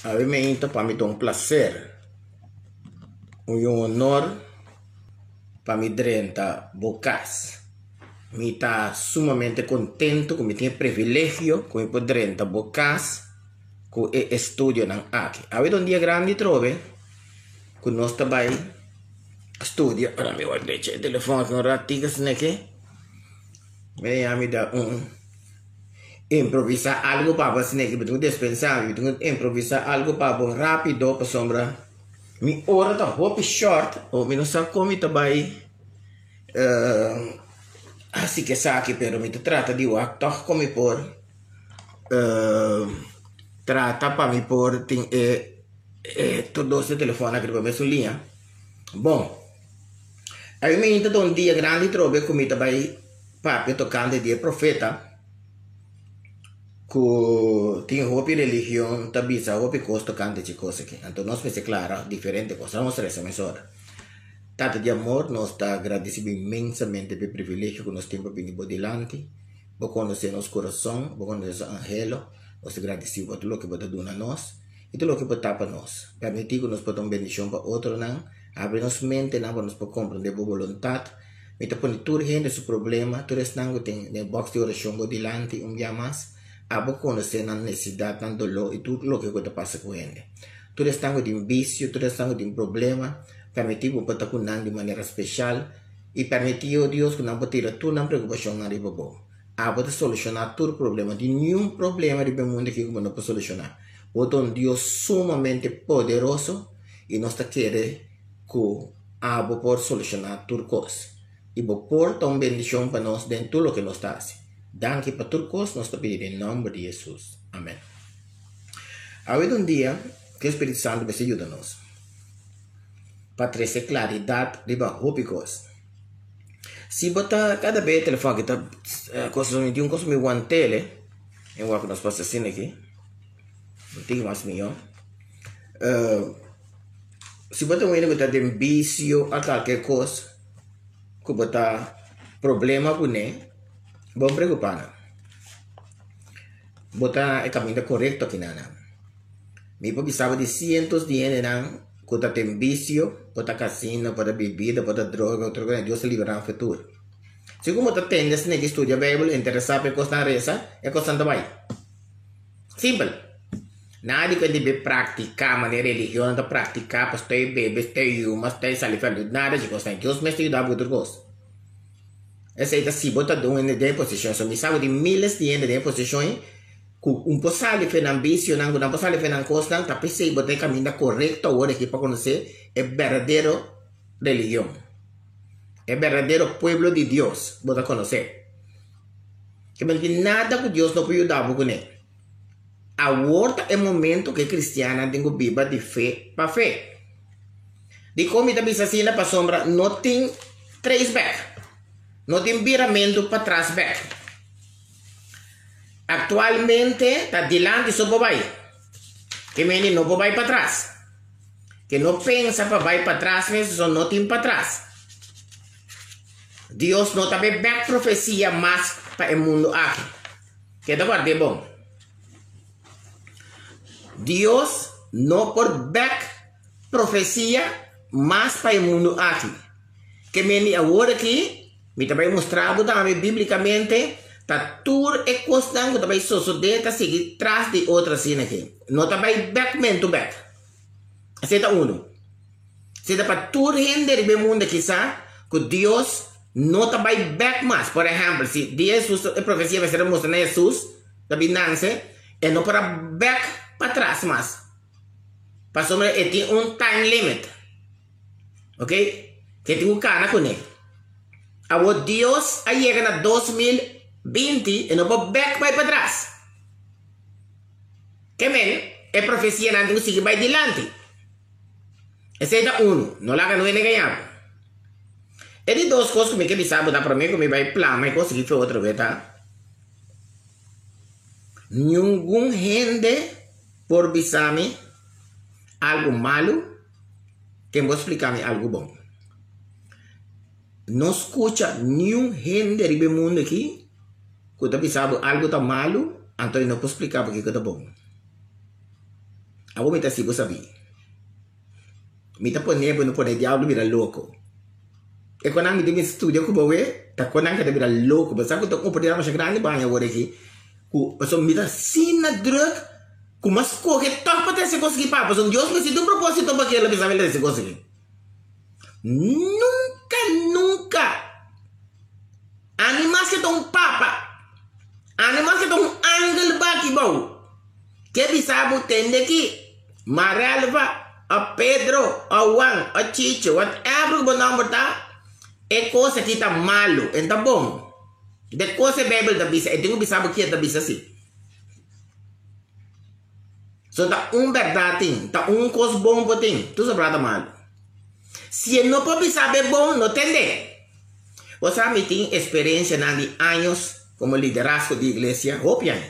Obviamente, para mim é um prazer, um honor para mim drenta bocas. Me está sumamente contente com me tem privilégio com me poder drenta bocas com o estúdio nan aqui. Havido um dia grande trove que nós também estúdio para mim vai deixar o telefone com ratigas naqui. Me dá improvisar algo para você que betul dispensar, betul improvisar algo para bom rápido para sombra. Mi hora tá hopi short, ou me não sabe como também. Assim que sabe, pero me trata de o toque como por trata para me por tem todo esse telefone aqui para me linha. Bom, aí me ainda um dia grande trobe comigo também papi tocando de profeta. Que tem hopi religião, tabisa hopi costo cante de coisa aqui. Então nós pensamos claro, diferente coisa. Vamos fazer essa mesura. Tanto de amor, nós está agradecido imensamente pelo privilégio que nós temos para vir delante, para conhecer nosso coração, para conhecer o angelo. Nós agradecemos por tudo que pode dar a nós e tudo que pode dar para nós. Permitir que nós podemos bendição para outros, abrir nossa mente, para nós compreender a vontade. E te põe tudo gente esse problema, tudo isso que tem no box de oração por delante, dia mais. Abo conhecer a necessidade, a dolor e tudo o que passa com ele. Tudo está com vício, tudo está com problema. Permitiu para estar com de maneira especial e permitiu Deus que não pode tirar toda a preocupação na riba bom. Abo de solucionar todo problema, de nenhum problema do mundo que não pode solucionar. Porque um Deus sumamente poderoso e nós está querendo que abo por solucionar tudo coisa. E por porta uma bendição para nós dentro de tudo o que nós está fazendo. Danke para tudo coisa, nós está pedindo em nome de Jesus. Amém. Há um dia que o Espírito Santo vai ajudar nós. Para trazer claridade de barrobicos. Se botar cada vez o telefone que está consumindo um consumidor one tele, eu vou que nós passamos assim aqui. Não tem mais melhor. Se botar um que está de vício a qualquer coisa, que botar problema com ele, vamos preocupar. Botar o caminho correto aqui nana. Me precisava de cientos de anos que tem vício, para casino, para bebida, para droga, outra coisa, Deus se liberar no futuro. Se como você tem que estudar a Bíblia, interessar por coisa na reza, é coisa também. Simples. Nada que deve praticar, maneira religião, de praticar, para estar bebê, estar uma, estar salifando, nada de coisa. Deus me está ajudando a outra coisa. Essa é a se botar de posição, só me sabe de milhares de anos de posições, um posale fe nan vício, nan posale fe nan costa, tapi se botar caminho correto agora aqui para conhecer é verdadeiro religião, é verdadeiro pueblo de Deus, botar conhecer. Que bem que nada que Deus não pode ajudar com ele. Agora é o momento que cristiana tem que viver de fé para fé. De como também assim para sombra, não tem três back, não tem viramento para trás back. Actualmente está delante só vai. Que meni não vai para trás. Que não pensa para vai para trás, mas só não tem para trás. Deus não também back profecia mais para o mundo aqui. Que da guarda bom. Deus não por back profecia mais para o mundo aqui. Que meni agora aqui me também mostrado também biblicamente. Tá tudo é constante também suceder seguir atrás de outra cena aqui. Não também back man to back. Aceita um. Aceita para tudo render do mundo aqui, sabe? Que Deus não também back mais. Por exemplo, se Jesus a profecia vai ser mostrada a Jesus, também não sei, é não para back para trás mais. Para sombra é tem um time limit, ok? Que tem um cara com ele. Agora Deus aí chega na 2020 e não pode back para trás. Que men é profecia não tem que seguir para adiante. Esse é um, não larga não é ganhar. É de duas coisas que me quer saber para mim que me vai plan, mas conseguir fazer outra vez, tá? Nenhum gente por bisame algo malo que vou explicar-me algo bom. Não escuta nenhum gente do mundo aqui que está pensando algo tá malo, então não posso explicar porque que tá bom. A vou me tá assim, sabe? Me tá poner, não poner diabo vira louco. E quando eu me dei estudo, como eu tá quando eu vira louco, mas sabe que eu tô poder mais grande banho agora aqui. Porque me tá sim na drug, como as coisas que toca para se conseguir papo, porque Deus me deu um propósito para que ela precisava se conseguir. Nunca. Animais que estão papa, animais que estão ângulo baki bom. Que bisabo tende aqui, Marelva, a Pedro, a Juan, a Chicho, whatever o nome tá, é coisa que tá malo, então bom. De coisa a Bíblia da bisa, eu tenho bisabo que é da bisa assim. So tá verdade, tá coisa bom para tem, tu sabe nada malo. Se não pode saber bom, não entende. Você tem experiência de anos como liderazgo de igreja, opian.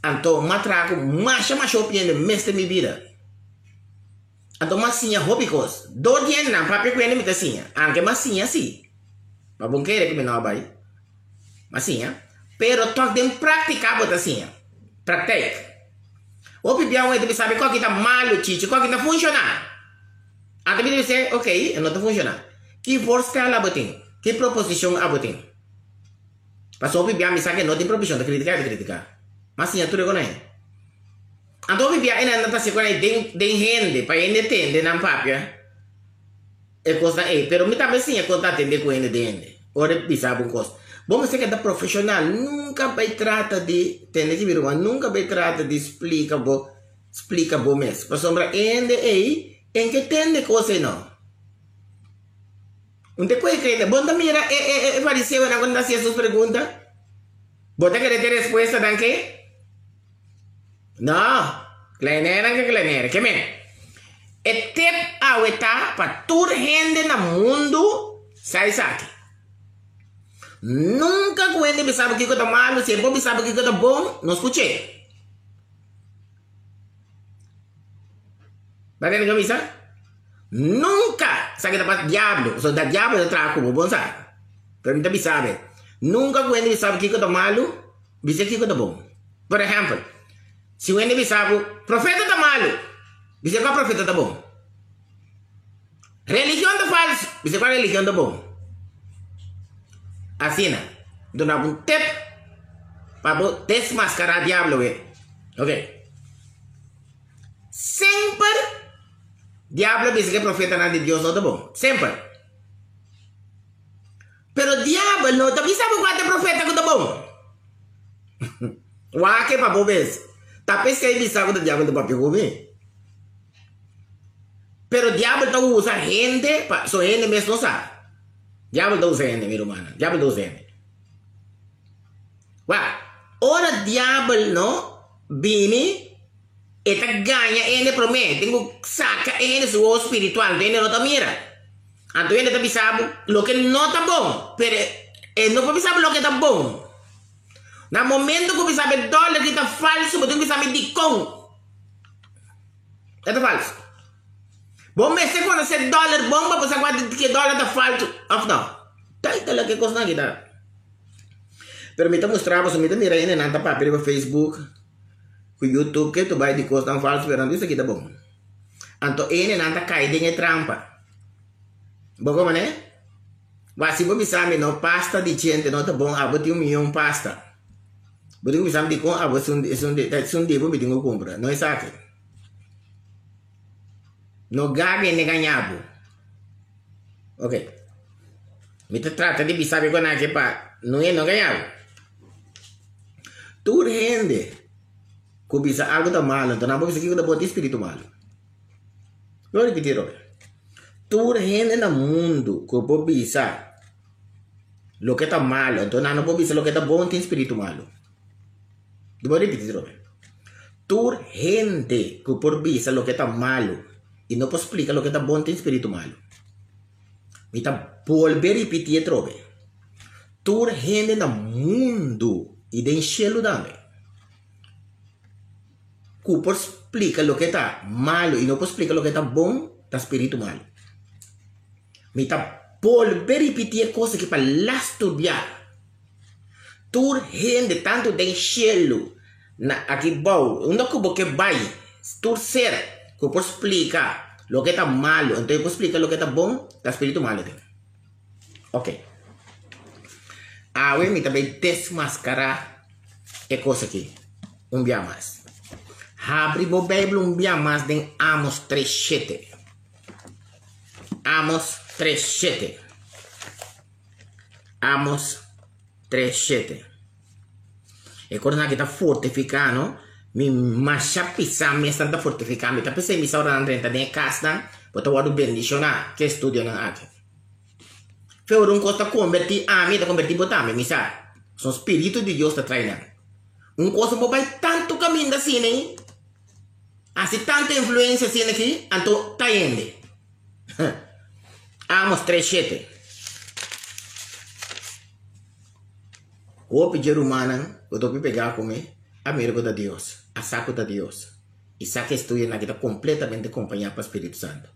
Então, matraco, mais opian no mês de minha vida. Então, massinha, hobicos. 2 dias não, papi que ele me tassinha. Anche massinha, sim. Mas bom que me não vai. Massinha. Pero toque de prática, botassinha. Pratique. O pipião é de saber qual que tá malo, chicho, qual que tá funcionando. Até me dizer, ok, não tá funcionando. Que força ela botem? Que proposição a botem? Passou o pipião me sabe que não tem proposição de criticar. Mas sim, tu reconhece. Então o pipião ainda não tá se conhecendo de gente, para ele entender na papia. É coisa aí, pero me também sim é contar entender com ele de gente. Ora, pisar um coisa. Vamos dizer que da profissional nunca vai tratar de, entende que virou, nunca vai tratar de explicar bom mesmo. Para sombra ainda aí, em que entende coisa não. Não tem coisa que bom da mira fariseu na quando nasce suas perguntas. Bota querer ter resposta dan que? Não, clenera, que men? É tempo a eta para toda gente no mundo sai aqui. Nunca quando ele sabe que tá malo, sempre ele sabe que tá bom, não escutei. Vai ter camisa? Nunca sabe que tá para diabo, só da diabo de trago como bom sabe. Pergunta me sabe. Nunca quando ele sabe que tá malo, diz que tá bom. Por exemplo, se o ele sabe, profeta tá malo, diz que o profeta tá bom. Religião tá falso, diz que a religião tá bom. Assim, né? Dona um tempo para desmascarar o diabo, ok? Sempre diabo diz que profeta não é de Deus, não tá bom. Sempre. Pero o diabo não tá sabe qual é profeta que tá bom. O que para bobês. Tá pensando que ele sabe que o diabo tá bom. Pero o diabo tá usa gente, só gente mesmo não sabe. Diabo tá usa gente, meu irmão. Diabo tá usa gente. Ora diabo não vini e tá ganha ele promete, tenho saca ele seu espiritual, ele não tá mira. Então ele tá sabe lo que não tá bom, pero ele não pode saber lo que tá bom. No momento que você sabe dólar que tá falso, você tem que saber de com. É falso. Bom, mas se quando você dólar bomba, você guarda que dólar tá falso. Não. Tá lá que coisa não dá. Pero me tá mostrando, você me tá mirando na papel no Facebook, no YouTube, que tu vai de coisa tão falso, pero isso aqui tá bom. Então ele não tá caindo em trampa. Bom como né? Mas se você sabe não pasta de gente não tá bom, abate 1 milhão pasta. Você sabe de como abate um dia você tem que comprar, não é sabe? Não gaga nem ganhavo. Ok. Me trata de saber quando é que pá, não é não ganhavo. Tu rende, que bisa algo tá malo, então não pode ser que bote espírito malo. Vou repetir, tu rende no mundo, que pode bisa lo que tá malo, então não pode bisa lo que tá bom, tem espírito malo. Vou repetir, tu rende, que pode bisa lo que tá malo, e não pode explicar lo que tá bom, tem espírito malo. Me tá volver repetir, trove. Tu rende no mundo, e de cielo também. Que pode explicar lo que tá malo, e não pode explicar lo que tá bom, tá espírito malo. Me tá volver repetir coisa que para lá estudar. Tu rende tanto de cielo, aqui bom, não que você vai, torcer, que por explicar lo que está malo, entonces por explicar lo que está bom, está espírito malo. Ok. Ahora me também desmascarar é coisa aqui. Dia mais. Abre a Bíblia dia mais em Amos 3:7. Amos 3:7. Amos 3:7. E quando que está fortificando, me macha pisar, me está fortificando, me está pensando me saudando dentro da casa, botar o bendicionar, que estudia na aqui. Fez um costa convertir a mim, está convertir botar me sabe. São espírito de Deus está treinando. Coisa que vai tanto caminho assim, né? Assim, tanta influência assim aqui, então está indo. Amos 3:7. O pedir humana, eu estou pegar comigo, a miracle de Deus, a saco de Deus. E saco estuda na que está completamente acompanhado para o Espírito Santo.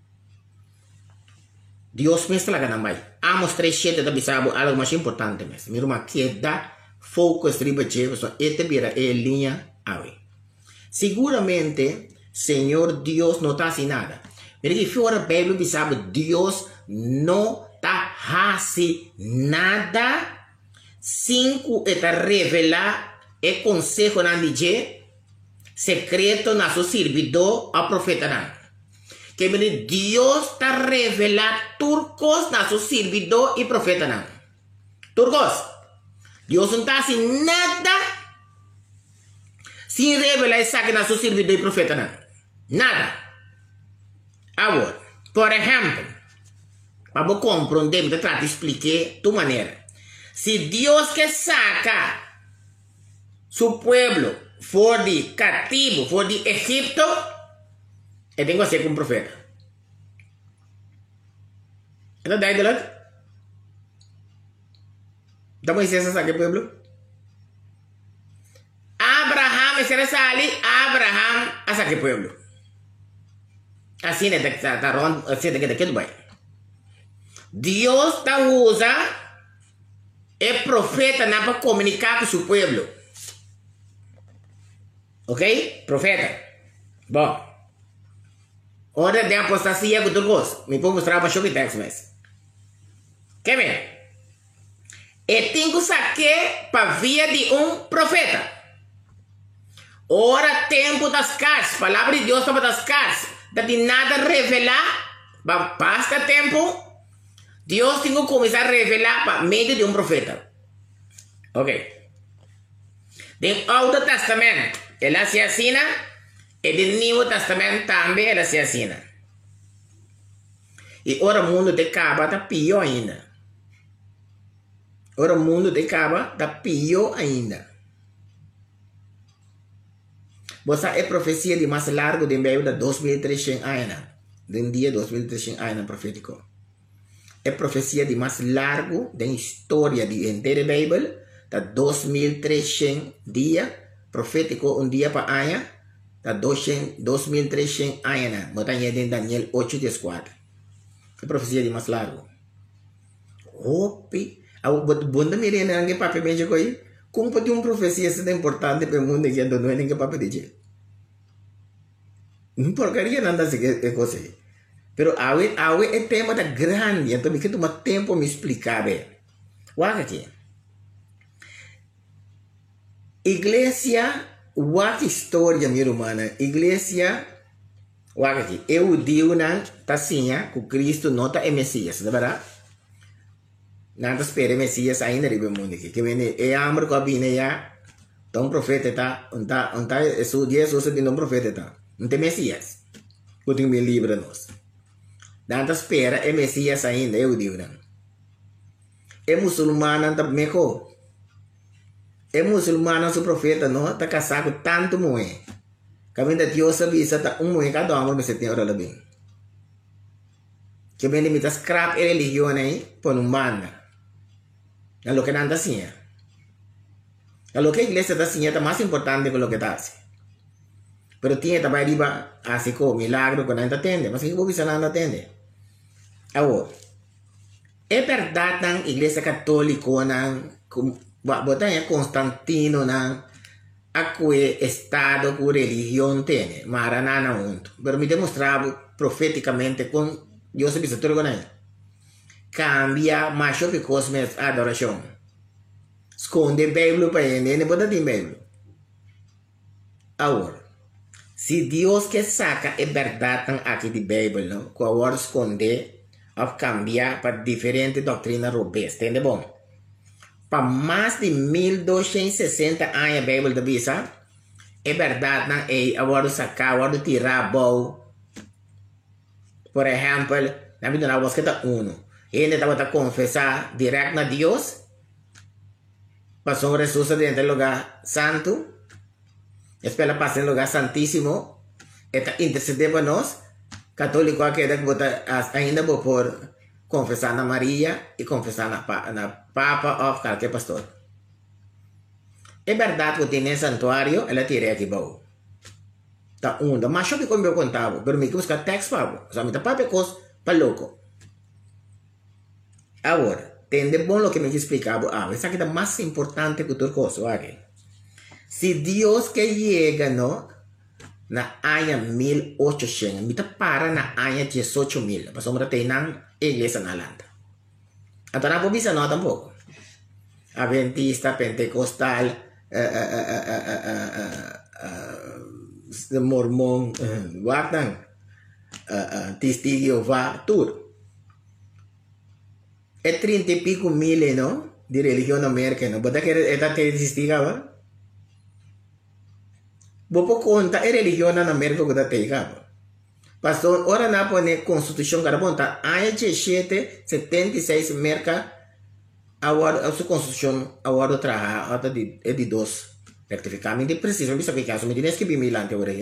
Deus me está lá vai. Amos 3:7 da bisabo algo mais importante mesmo. Meu irmão, que dá foco estriba de so este vira é linha ave. Seguramente, Senhor Deus não está assim nada. Mas que fora a Bíblia bisabo Deus não está assim nada. 5 está revelar e consejo na DJ secreto na seu servidor a profeta não. Que Deus está revelar turcos na seu servidor e profeta não. Turcos, Deus não está assim nada sem revelar isso na seu servidor e profeta não. Nada. Agora, por exemplo, para você compreender, eu trato de explicar de maneira. Se Deus quer sacar seu povo fora de cativo, fora de Egipto, ele tem que ser como profeta. Então, daí de lá, da Moisés a sacar o povo. Abraham será ali, Abraham a sacar o povo. Assim é da ronda, assim é daquele bem. Deus está usa é profeta não para comunicar com seu povo. Ok? Profeta. Bom. Hora de apostasia com turcos. Me vou mostrar para choque texto mesmo. Quer ver? E tem que saber para via de profeta. Ora tempo das casas. Palavra de Deus para das casas. Não tem nada a revelar. Basta tempo. Deus tem que começar a revelar para meio de profeta. Ok. Do Alto Testamento, ela se assina. E do Novo Testamento também ela se assina. E ora o mundo de Caba está pior ainda. Ora o mundo de Caba está pior ainda. Você é profecia de mais largo de meio de 2300 anos. De dia 2300 anos profético. É profecia de mais largo da história de inteira Bíblia, da 2300 dias profético dia para ano, da 2300 anos, botando em Daniel 8:4. É profecia de mais largo. Opi, a bunda mirena que papai me chegou aí, como pode profecia ser importante para o mundo que não é ninguém papai dizer. Não porcaria nada assim que coisa aí. Pero awe é tema da grande, então me quer tomar tempo me explicar bem. Olha aqui. Igreja, olha história, minha irmã. Igreja, olha aqui. Eu digo na tacinha que Cristo não está é Messias, não é verdade? Não espera Messias ainda no mundo aqui. Que vem é amor com a bina já. Então profeta tá, Jesus é um profeta tá. Não tem Messias. Eu tenho me livre nós. Danta espera é Messias ainda, eu digo não. É muçulmano também co. É muçulmano seu profeta não está casado com tanto mulher. Caminho de Deus sabe isso tá mulher cada homem mas tem hora lá bem. Que vem de mitas scrap e religião aí por um banda. É o que não está assim. É o que a igreja está assim é mais importante que o que está assim. Pero tinha também riba assim como milagro que não atende, mas que vou pensar não atende. Agora, é verdade na igreja católica, botar Constantino, a qué estado que religión tiene, maranana junto. Pero me demostraba proféticamente con Dios se visitó con él. Cambia más que cosas adoración. Esconde Bíblia para ele, não pode ter Bíblia. Agora, se Deus que saca é verdade aqui de Bíblia, não? Que agora esconder ou cambiar para diferente doutrina robesta, entende bom? Para mais de 1260 anos a Bíblia da Bisa, é verdade não é agora sacar, agora tirar a boa. Por exemplo, na vida nós que está ele estava a confessar direto a Deus. Pasó Jesús dentro del lugar santo. Espera pasar en el lugar santísimo. Esta intercede por nos. Católico que ainda por confesar a María y confesar a Papa o cualquier pastor. Es verdad que tiene el santuario, ela tiré aquí bajo. Está mas yo que como yo contaba, pero me hay que buscar texto para. O sea, me está para cosas para loco. Ahora. Entende bom lo que me explicaba. Esa que es más importante que otra cosa. ¿Vale? Si Dios que llega, ¿no? Na año 1800, me para na año 18.000. Pasó una tenan iglesia na landa. Entonces no puedo no tampoco. Adventista, pentecostal, mormón, guardan, testigo, va, todo. Es 30 y pico mil, ¿no? De religión americana. ¿Vos que esta te existía? Vos por conta es religión en América que te llegaba. Pastor, ahora no pone constitución carbonta. Año 76 merca. Ahora su constitución ahora trabaja hasta de dos. Rectificamente preciso. Me sabe que caso me tienes que vivir milante ahora.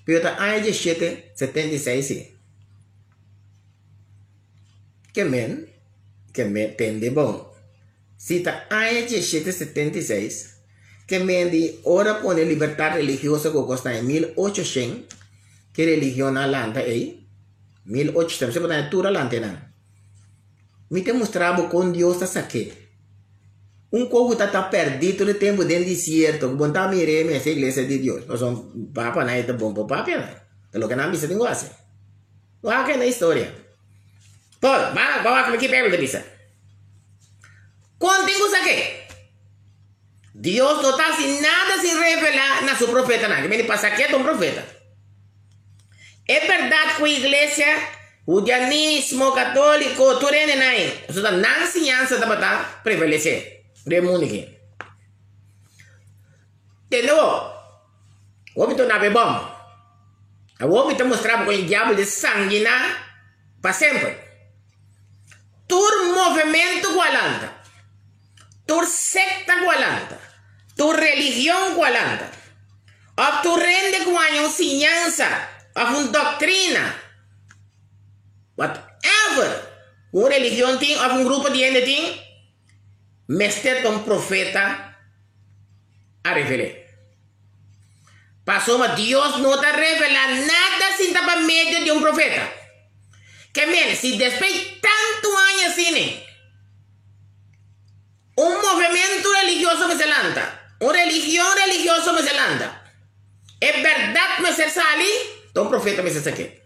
Pero año 76 sí. Que men. Que me tende bom. Si está año 1776, que me di ahora pone libertad religiosa que costa en 1800, que religión alanta ahí, 1800, se pone toda alanta no. Me te mostraba con Dios hasta que un cojo está perdido el tiempo del desierto, que bonta mire en esa iglesia de Dios, no son papa na esta bom papa de lo que no me se tengo hace. Va que la historia. Paul, va a que me dice. Contigo saqué. Dios no está sin nada sin revelar a su profeta. Nada. Que me pasa que es un profeta. Es verdad que la iglesia, judaísmo, católico, todo es ahí. Eso está nada enseñanza para prevalecer. De mundo aquí. De nuevo, voy a tomar un bombo. Voy a mostrar con el diablo de sangue para siempre. Tu movimento gualanta, tu secta gualanta, tu religión gualanta, o tu rende con una enseñanza, o una doctrina, whatever, una religión tiene, o un grupo de gente tiene, me está un profeta a revelar. Pasó, Dios no te revela nada sin tapar medio de un profeta. Que miren, si después de tantos años cine, un movimiento religioso me se levanta, una religión religiosa me se levanta, es verdad me se sale, un profeta me se saque.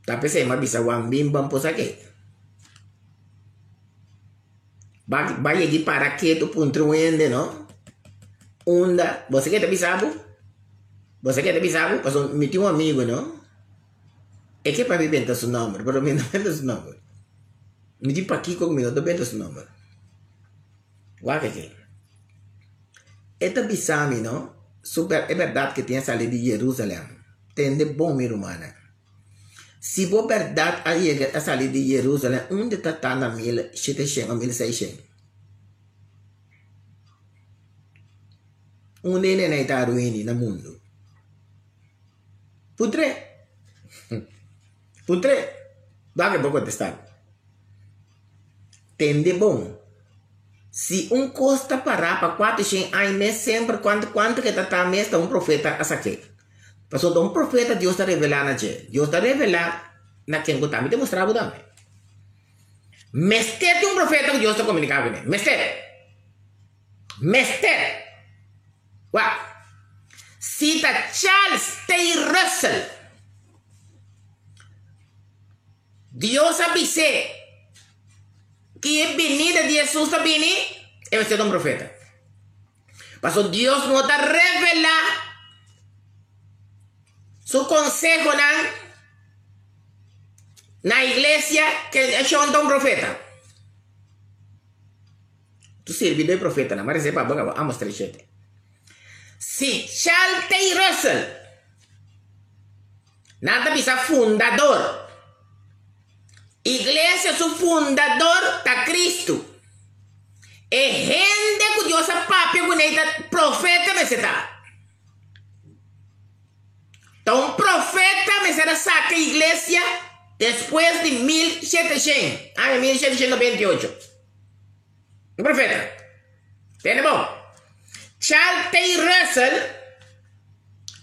Tapi saya mah bisa wambim bampo saque. Vaya de para que tu puntruende, ¿no? Onda, você quer te bisabu? Você quer te bisabu? Pasó, me tinha un amigo, ¿no? Es que para mí venta su nombre, pero me no venta su nombre. Me dice para aquí conmigo, no venta su nombre. Guarda que. Esta bisami, ¿no? Super, es verdad que tiene salido de Jerusalén. Tiene bom mi humana. Si vos verdad a salir de Jerusalén, ¿dónde está tan a 1700 o 1600? ¿Dónde nene está ruini en el mundo? Putre. Putre, va que puedo contestar. Tende bom. Si un costa para 400 años, siempre cuánto que está mes un profeta a saque. Pasó un profeta Dios está revelando allí. Dios está revelando na quien go también demostraba también. Mestre un profeta que Dios está comunicando con él. Mestre. Mester. Wow. Cita Charles T. Russell. Dios avise que a venida de Jesus está vindo, vai ser um profeta. Mas Deus não está revelar seu consejo na igreja que é um profeta. Tu serve de profeta, não, mas é para a mostrar isso. Se Charles T. Russell nada bisa fundador. Igreja, su fundador está Cristo. E gente que Deus papi com ele profeta me será. Então profeta me será saca a igreja depois de 1798. Um profeta. Entende bom? Charles T. Russell,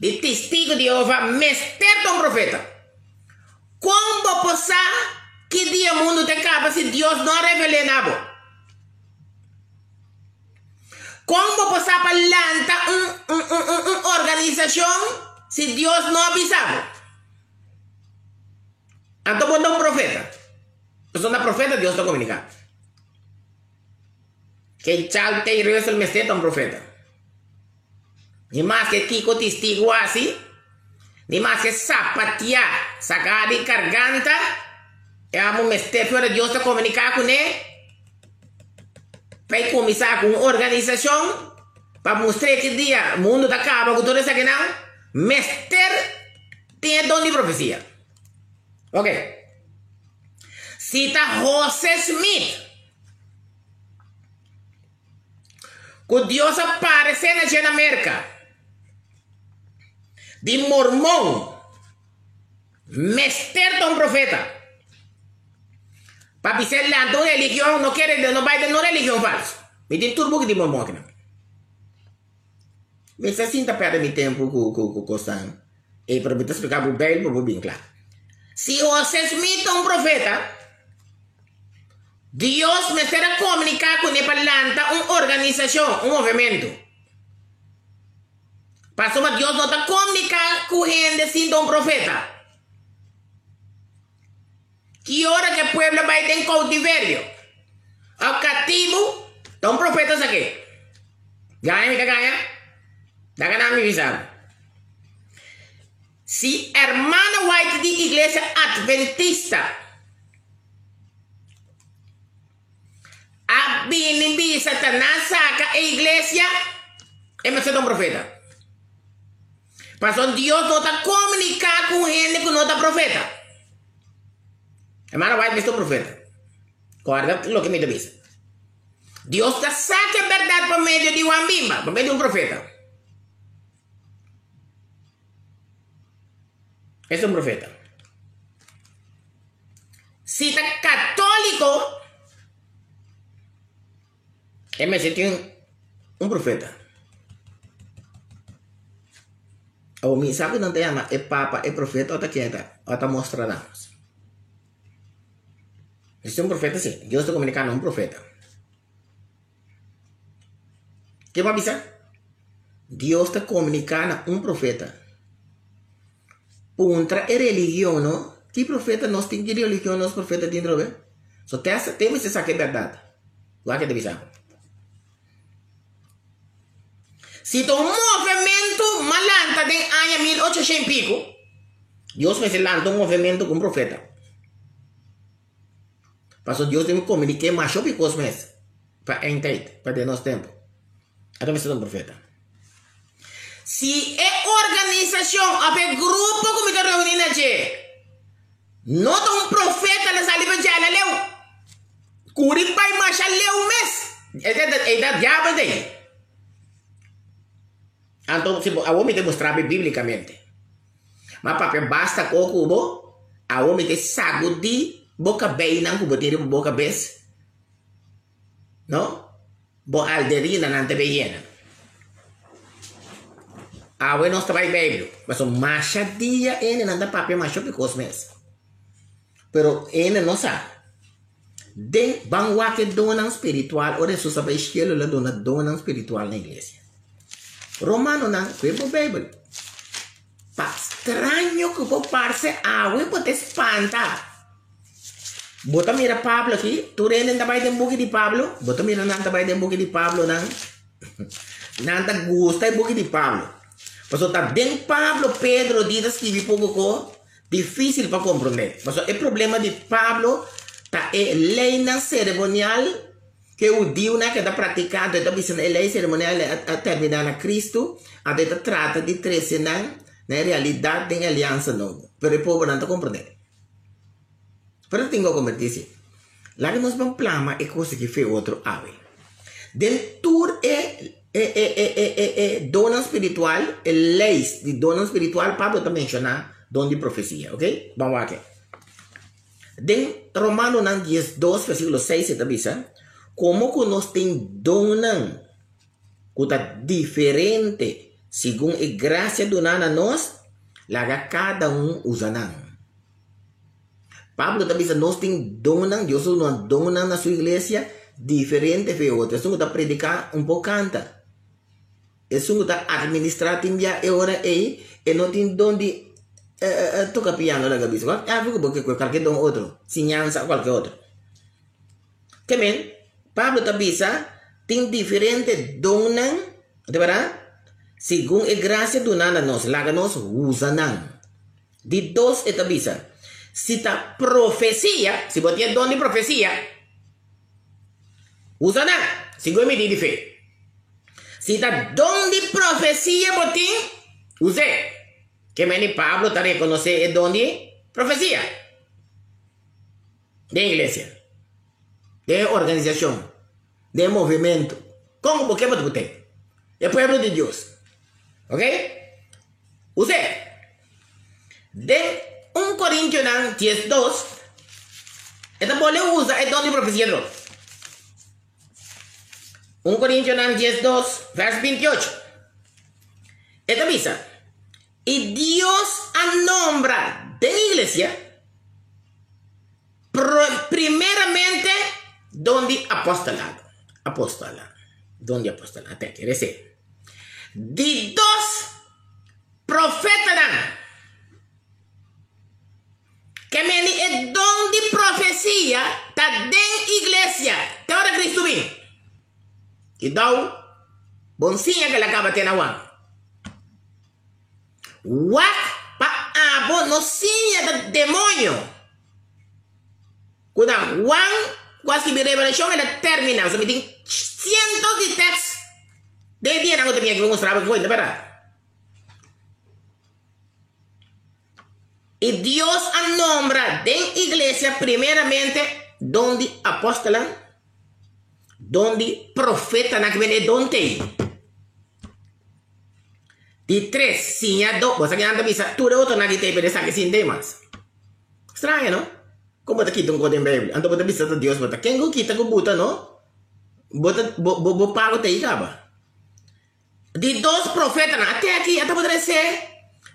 de testigo de Jeová, mestre de um profeta. Como passar que dia o mundo te acaba se Deus não revela nada? Como passar para lançar uma organização se Deus não avisava? Então, quando um profeta, pessoa profeta, Deus está comunicando. Que Charles T. Russell me é um profeta. Nem mais que Kiko testigo assim, nem mais que sapatear, sacar de garganta, é a mestre fora Deus está comunicar com ele, para começar com uma organização, para mostrar que dia o mundo está acabando com toda essa questão, mestre tem dom de profecia. Ok? Cita José Smith. Que Deus apareceu na América. De mormão. Mestre de um profeta. Para dizer lá, então religião não quer, não vai ter não religião falsa. Me tem turbo de mormão aqui. Mas assim está perto de tempo com Costan. E para me explicar para o bem, para bem claro. Se José Smith é um profeta, Deus me será comunicar com ele para lançar uma organização, um movimento. Pastor, mas Deus não está comunicando com gente sem um profeta. Que hora que o povo vai ter cautiverio? Ao cativo, estão profetas aqui. Ganha, me ganha? Dá ganhar me visão. Se hermana White de igreja adventista a binibi Satanás saca a igreja, é mais um profeta. Pastor, Deus não está comunicando com gente que não está profeta. Hermana White é um profeta. Guarda o que me diz. Deus está sacando a verdade por meio de uma bimba, por meio de um profeta. Esse é um profeta. Se está católico, é mais um profeta. O me sabe não tem ama, é papa, é profeta, ou está quieta, ou está mostrando. Esse é um profeta, sim. Deus está comunicando um profeta. Que vai avisar? Deus está comunicando um profeta. Contra a religião, não? Que profeta nós temos de religião, nós profeta dentro, né? Só temos que saber a verdade. Lá que deve ser. Se o movimento malanta tem ano 1800 e pico, Deus me lança um movimento com um profeta. Pastor, Deus tem que comunicar mais sobre os meses. Para entender, para ter nosso tempo. Até me ser um profeta. Se é organização, a grupo como está reunindo aqui, não tem um profeta na saliva de ela, leu. Curi pai macha leu mês. É da diabo daí. Então, a homem demonstrar biblicamente. Mas para basta com o cubo, a homem tem sago de boca bem, não cubo de boca bes. Não? Boa alderina não te bem. A homem não está bem bem. Mas o macha dia, ele não dá papel macho porque os meses. Pero ele não sabe. De banwa que donan espiritual, ora eso sabe esquilo la donan espiritual na iglesia. Romano na, cuerpo Bible. Pa estranho que po parce awe po te espanta. Bota mira Pablo aqui, tu renden tabay den buki di Pablo, bota mira nan tabay den buki di Pablo nan. Nan ta gusta buki di Pablo. Paso ta den Pablo Pedro ditas que vi pouco ko difícil para compreender. Paso el problema de Pablo ta é lei na cerimonial que o Dio na que está praticando, está dizendo a lei cerimonial a terminar na Cristo, a deta trata de trece na realidade de aliança nova. Pero o povo não está compreendendo. Pero tenho como dizer, lá que nós vamos plama é coisa que fez outro ave. Dentro dona espiritual, leis de dona espiritual, Pablo está mencionando dom de profecia, ok? Vamos aqui. Den Romano 10:2, versículo 6, está dizendo, como que nós tem donan, que está diferente, segundo a graça donada a nós, lá cada usa não. Pablo está dizendo, nós tem donan, Deus nos dona na sua igreja, diferente de outra. Isso está predicar pouco canta. Isso está administrar timbia e ora e não tem dom de toca piano na cabeça. Porque qualquer dom outro, sinança qualquer outro. Também Pablo está dizendo, tem diferente donan, de verdade? Segundo a graça donada a nós, lá nós usa não. De dois está dizendo, se está profecia, se você tem dom de profecia, usa não, segundo a medida de fé. Se está dom de profecia, você usa. Que meni Pablo está reconhecendo o dom de profecia. De igreja, de organização, de movimento. Como porque você tem? É o povo de Deus. Ok? Usa. De 1 Coríntios 10:2, esta pode usar o dom de profecia. 1 Coríntios 10:2, verso 28. Esta dice, y Dios nombra de la iglesia primeramente donde apostolado. Donde apostolado. Te quiere decir, de dos profetas que me el don de profecía está en iglesia. Te ahora Cristo bien. Y dau bonsinha que la acaba de tener Wak pa abo no sinha de demonio. Cuidado, Juan, quase que revelación era terminal. Se me tiene cientos de textos. De día no tenía que mostrar que fue, de verdad. Y Dios nombra de iglesia primeramente donde apóstola, donde profeta, na que viene donde. De tres, sim, a do, você que anda bisa, tu de outro na que tem pereza que sem temas. Estranho, não? Como tá aqui um código em Bíblia? Então você bisa de Deus, bota quem go kita go buta, não? Bota bo pago te acaba. De dos profetas, até aqui, até poder ser.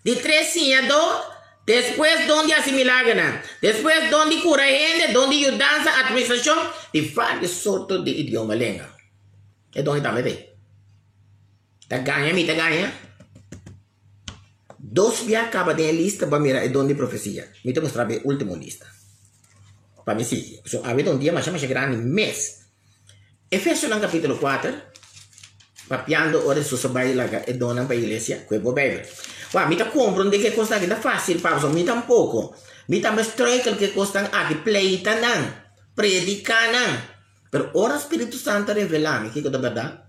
De três, sim, a do, después donde asimilar, después donde cura gente, donde ayudanza, administración, de vários sortos de idioma lenga. É donde tá metendo. Tá ganha, me tá ganha. Dos via acaba de lista para mirar el don de profecía. Me te mostrar la última lista. Para mí sí. So, ha habido un día más grande mes. Efesios capítulo 4. Papiando ora su sabai la el don para la iglesia. Cuerpo Bible. Wa, mi te comprende que cosa que da fácil para mi tampoco. Mi también estoy que cosa aquí pleita nan. Predica nan. Pero ora Espíritu Santo revelame que es verdad.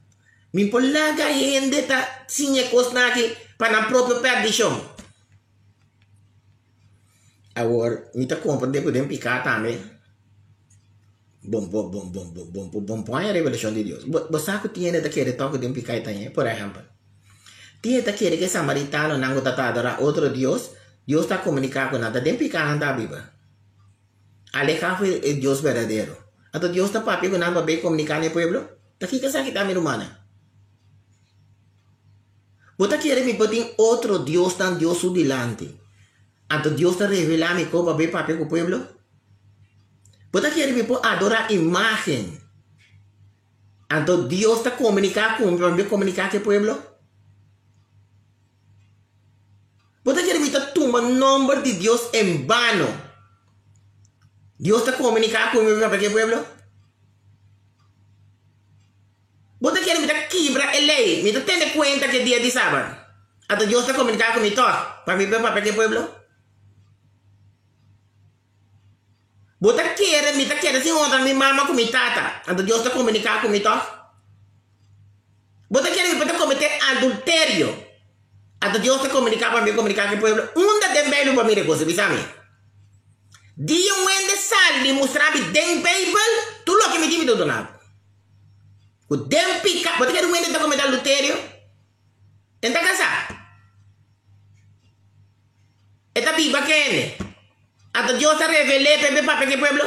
Mi polaga gente ta sinye cosa que para a própria perdição. Agora, me está compreendendo que podemos picar também. Bom, põe a revelação de Deus. Você que tem daquele toque de picar também, por exemplo. Tem daquele que samaritano não está adorar outro Deus, Deus está comunicando com nada, de picar na Bíblia. Alejar foi o Deus verdadeiro. Então Deus está papi com nada para comunicar no povo. Daqui que sabe que está humana. Você quer me pedir outro Deus tan Deus delante? Então Deus está revelando como vai papel com o povo? Bota quiere me adorar imagen. Entonces Dios está comunicando con mi comunicar con el pueblo. Bota quiere me tomar nombre de Dios en vano. Dios está comunicando con el pueblo. Bota quiere me quebra el ley. Me tener cuenta que es día de sábado. Entonces Dios está comunicando con mi toque. Para el pueblo. Bota quiere, me quiere sin honrar mi mamá con mi tata. Entonces Dios está comunicando con mi toque. Bota quiere me cometer adulterio. Entonces Dios está comunicando para mí, comunicar con el pueblo. Una de menos para mí de cosas, ¿sabes? Dia wende sal de mostrar den Bible, tu lo que me diz do nada. O den pica, bota quiere wende tá cometer adulterio. Tenta casar. Esta Bíblia que é. Hasta Dios se revelé para el pueblo.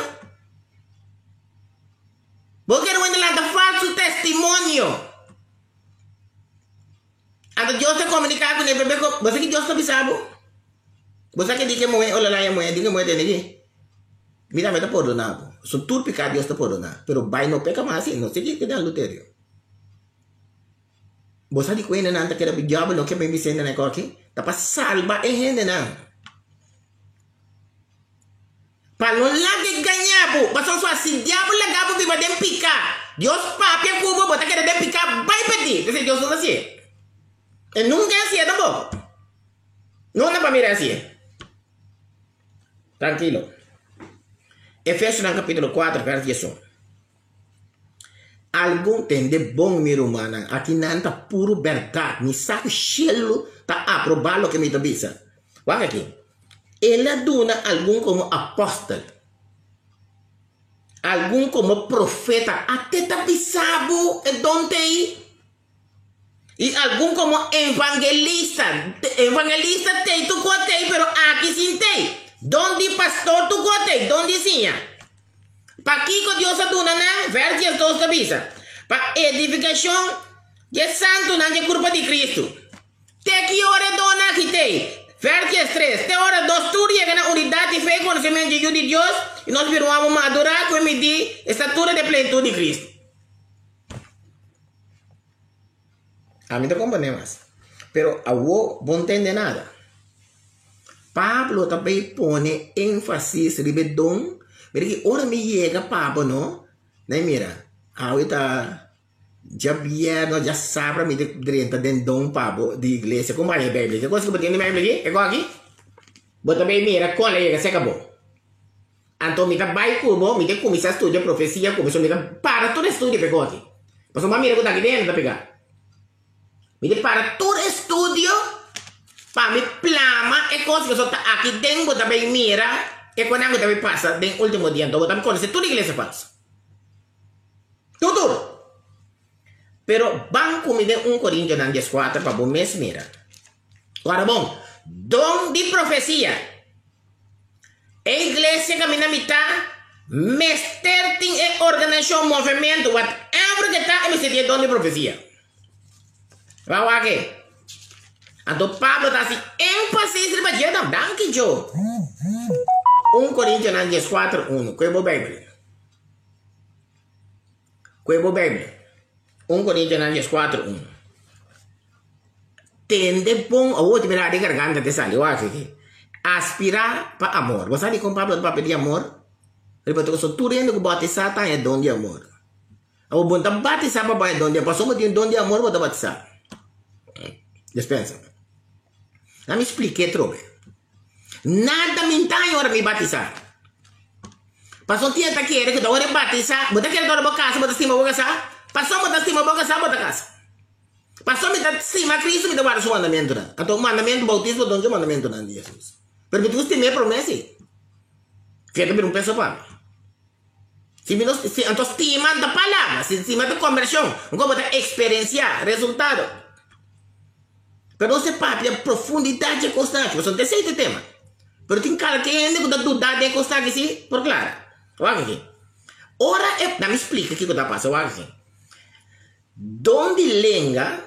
Vos querés dar falso testimonio. Hasta Dios se comunica con el pueblo. Vos sabés que Dios está avisado. Vos sabés que dice que hola la mujer, dice que mujer tiene que. Mira, me está perdonado. Son todo pecado Dios está perdonado. Pero vai no peca más, no sé qué es adulterio. Vos sabés que antes que era el diablo, no que me dicen en el coque. Está para salvar en gente, no. Para no la que ganhar, mas só assim, diabo legal para dem picar. Deus papia cubo, bota que dem picar, vai pedir. Esse Deus não assim. E nunca é assim, tá bom? Não é para mirar assim. Tranquilo. Efésios no capítulo 4, verso 1. Algum tem de bom mir humana, aqui não tá puro verdade, me saco cheio, tá aprovado que me tá bisa. Olha aqui. Ela dona algum como apóstolo, algum como profeta, até tapisabo e donde e algum como evangelista. Evangelista tem tu cotei, pero aqui sim tem. Donde pastor tu cotei, donde sim. Para que Deus a dona na versos 2 tabisa. Para edificação de santo na culpa de Cristo. Te que ore dona aqui tem. Versos 3. Te hora dos tu llega na unidade de fé e conhecimento de Deus e nós viramos madurar com medir estatura de plenitude de Cristo. A mim te compreendemos. Pero a vos não entende nada. Pablo também põe ênfase sobre dom. Porque ora me chega Pablo, não? Né, mira. Ahorita já vieram, já sabe me dentro de dom Pablo de igreja. Como é a Bíblia? Que coisa que eu tenho na Bíblia aqui? É igual aqui? Bota bem, mira, qual é que se acabou? Então, me vai como, me começar a estudar profecia, começou a para todo estudo pegou aqui. Mas uma mira que tá aqui dentro, tá pegar. Me para todo estudo, para me plama, é coisa que só tá aqui dentro, também mira, é quando eu também passa, no último dia, então, também conhece tudo que a igreja faz. Tudo. Pero banco me deu 1 Coríntios 10:4 para o mês mira. Agora bom, dom de profecia. A igreja caminha mitad, mestre tem organização, movimento, whatever que tá, me seria dom de profecia. Vamos aqui. Então Pablo está assim, ênfase sobre a gente, danke Joe. 1 Coríntios 10:4-1. Qual é a Bíblia? Qual é a Bíblia? 1 Coríntios 10:4-1. Tende bom a outra mirada de garganta de sal, eu acho que aspirar para amor. Você sabe como Pablo para pedir amor? Ele falou que tudo que batizar tá é dom de amor. O bom tá batizar para é dom de amor. Passou um dom de amor para batizar. Dispensa. Não me expliquei trobe. Nada me entende hora me batizar. Passou um dia tá querendo que da hora batizar, botar querendo dar uma casa, botar cima boca casa. Passou botar cima boca casa, botar casa. Passou me dar cima Cristo me dar o mandamento lá. Então o mandamento bautismo donde o mandamento não de Jesus. Permitiu você ter promessa. Feito por pessoa para. Se me se então estima da palavra, se estima da conversão, como botar experiência, resultado. Pero você papi a profundidade constante, você não tem esse tema. Pero tem cara que ainda com dúvida de constante assim, por claro. Olha aqui. Ora é, não me explica o que está passando, olha aqui. Donde língua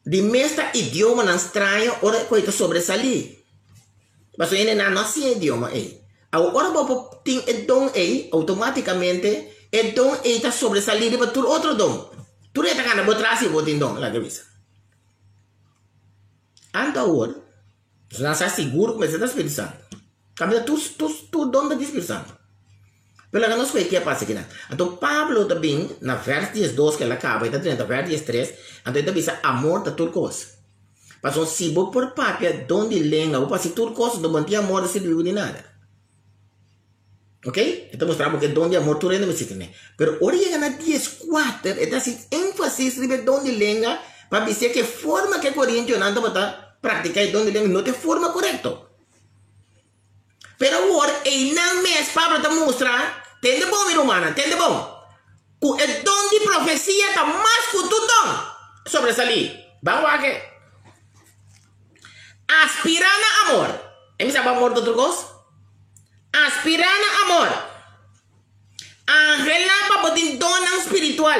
de mestre idioma não estranho, ora coisa sobresalir. Mas ainda não é assim idioma aí. Agora vou ter o dom aí, automaticamente, o dom aí está sobresalido para todo outro dom. Tu está ganhando, vou trazer o dom, lá que visa. Anda agora, você não está seguro que você está Espírito Santo. Cambia tu dom da Espírito Santo. Pelo menos foi o que passa aqui, né? Então, Pablo também, na verso 12, que ele acaba, está dizendo, verso 13, então ele também diz, amor da tudo coisa. Mas se você por papel, donde lenga, ou se tudo coisa, não mantinha amor, não serviu de nada. Ok? Então, mostramos que donde amor, tudo não existe, né? Pero, ahora llega na 14, está assim, ênfasis sobre donde lenga, para dizer que forma que Coríntios anda para praticar donde lenga, não tem forma correta. Pero agora, em não mês, Pablo está mostrando, tem de bom, minha irmã, tem de bom. O dom de profecia está mais que o dom sobresalir. Vamos aqui. Aspirando a amor. Ele sabe amor de outra coisa? Aspirando a amor. Angelar para poder dom espiritual.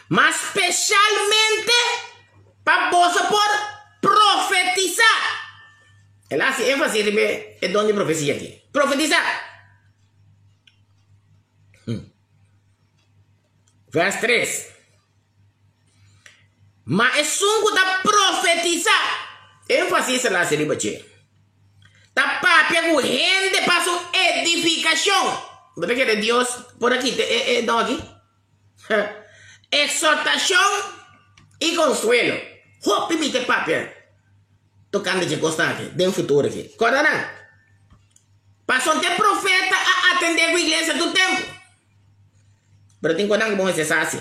Mas especialmente para você por profetizar. Ele hace ênfase en el don de profecía aquí. Profetizar. Verso 3. Mas es un que profetizar. Énfasis en la serie bache. Ta papia con gente para su edificación. ¿Verdad que de Dios por aquí? No aquí. Exhortación y consuelo. Hopi mi te papia. Tocando de constante, de un futuro aqui. Cordará. Passou de profeta a atender a igreja do tempo. Pero tem que bom esse assim.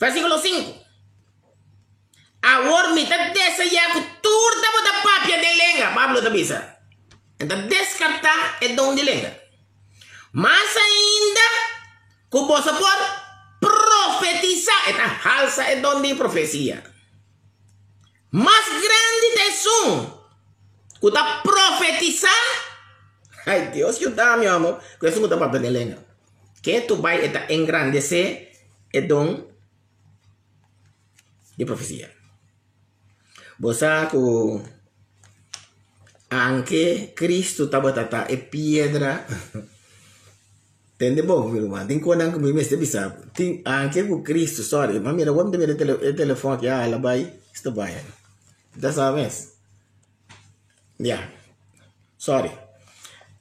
Versículo 5. Agora me está desejando tudo da papia de lenga. Pablo está dizendo. Então descartar é dom de lenga. Mas ainda, com você pode profetizar. Então alça é dom de profecia. Mais grande tesão que está profetizar. Ai Deus, ajuda meu amor. Que isso não está para lenga. Que tu vai engrandecer é dom de profecia. Você que anche Cristo estava tata é pedra. Entende bom, meu irmão? Tem coisa que me mete bisabo. Tem anche com Cristo, sorry. Mas mira, vamos ter o telefone que ela vai. Isto vai. Dessa vez. Yeah. Sorry.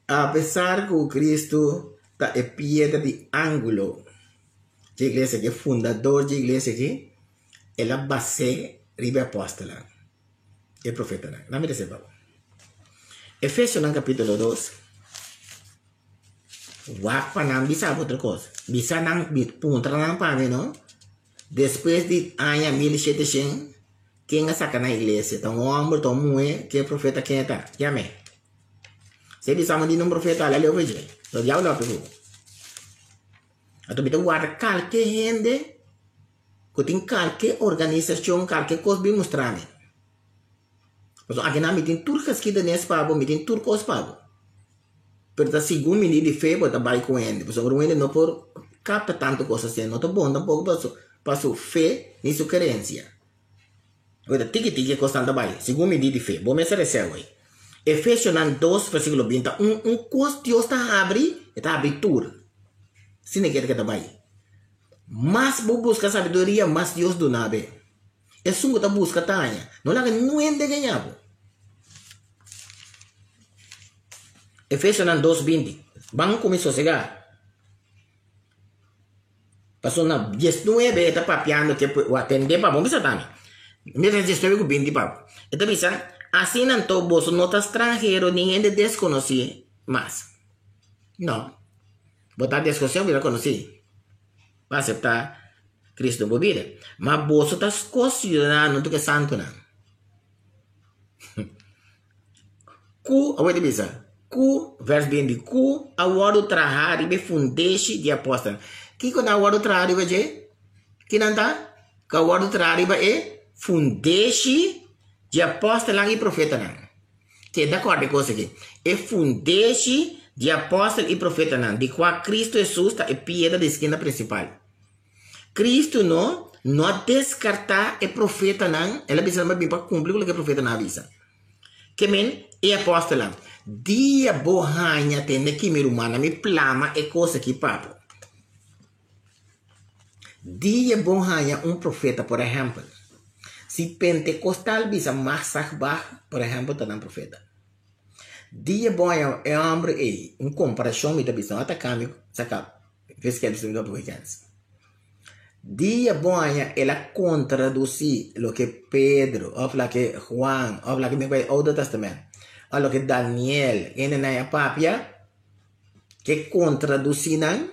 Apesar que o Cristo está é pedra de ângulo. A igreja que é fundador da igreja que ela base ribe apóstola. É profeta. Não me receba. Efésios no capítulo 2. Wak não bisa outra coisa. Bisa não punta não para não. Depois de ano 1700, quem saca na igreja, então o homem, então mulher, que é profeta quem está? Amém. Se bisa mandi um profeta, lá leu veja. Então já olha para o. Então bita guarda qualquer gente, que tem qualquer organização, qualquer coisa bem mostrar. Mas aqui na tem turcas que nesse pabo, tem turcos pabo. Pero segundo me de fé, bota vai com ele. Mas o ele não por capta tanto coisa assim, não tá bom tampoco para sua fé nem sua crença. Agora tique constante vai. Segundo me de fé, bom me recebe aí. Efésios 2 versículo 20, coisa Deus está abre tudo. Se não quer que tá vai. Mas vou buscar sabedoria, mas Deus do nabe. É sungo tá busca tanha. Não lá não é de ganhar. Efésios 2:20. Vamos começar a chegar. Passou na 19 está papiando que o atender para vamos também. Mesmo 19 com 20 para. Então bisa assim não tô bolso nota estrangeiro ninguém de desconhecer mais. Não. Botar desconhecido vira conhecer. Para aceitar Cristo na vida. Mas bolso está considerando do que santo não. Cu, a bisa. Cu, verso 20, cu, agora o trabalho e fundeixe de apóstolo. Que quando agora o trabalho é que não tá? Que agora o trabalho é fundeixe de apóstolo e profeta não. Que de acordo com isso aqui? É fundeixe de apóstolo e profeta não. De qual Cristo Jesus está é pedra de esquina principal. Cristo não descartar é profeta não. Ela precisa mais bem para cumprir o que o profeta não avisa. Que men E apóstola, dia bohanha tem que me humana me plama e coisa que papo. Dia bohanha profeta, por exemplo. Se pentecostal bisa masak bah, por exemplo, tá um profeta. Dia bohanha homem comparação me da bisa até câmbio, saca? Vês que é do publicanos. Dia bohanha ela contraduzir lo que Pedro, ou lo que Juan, ou lo que me vai Old Testamento. A lo que Daniel, na papia, que contraduzinan,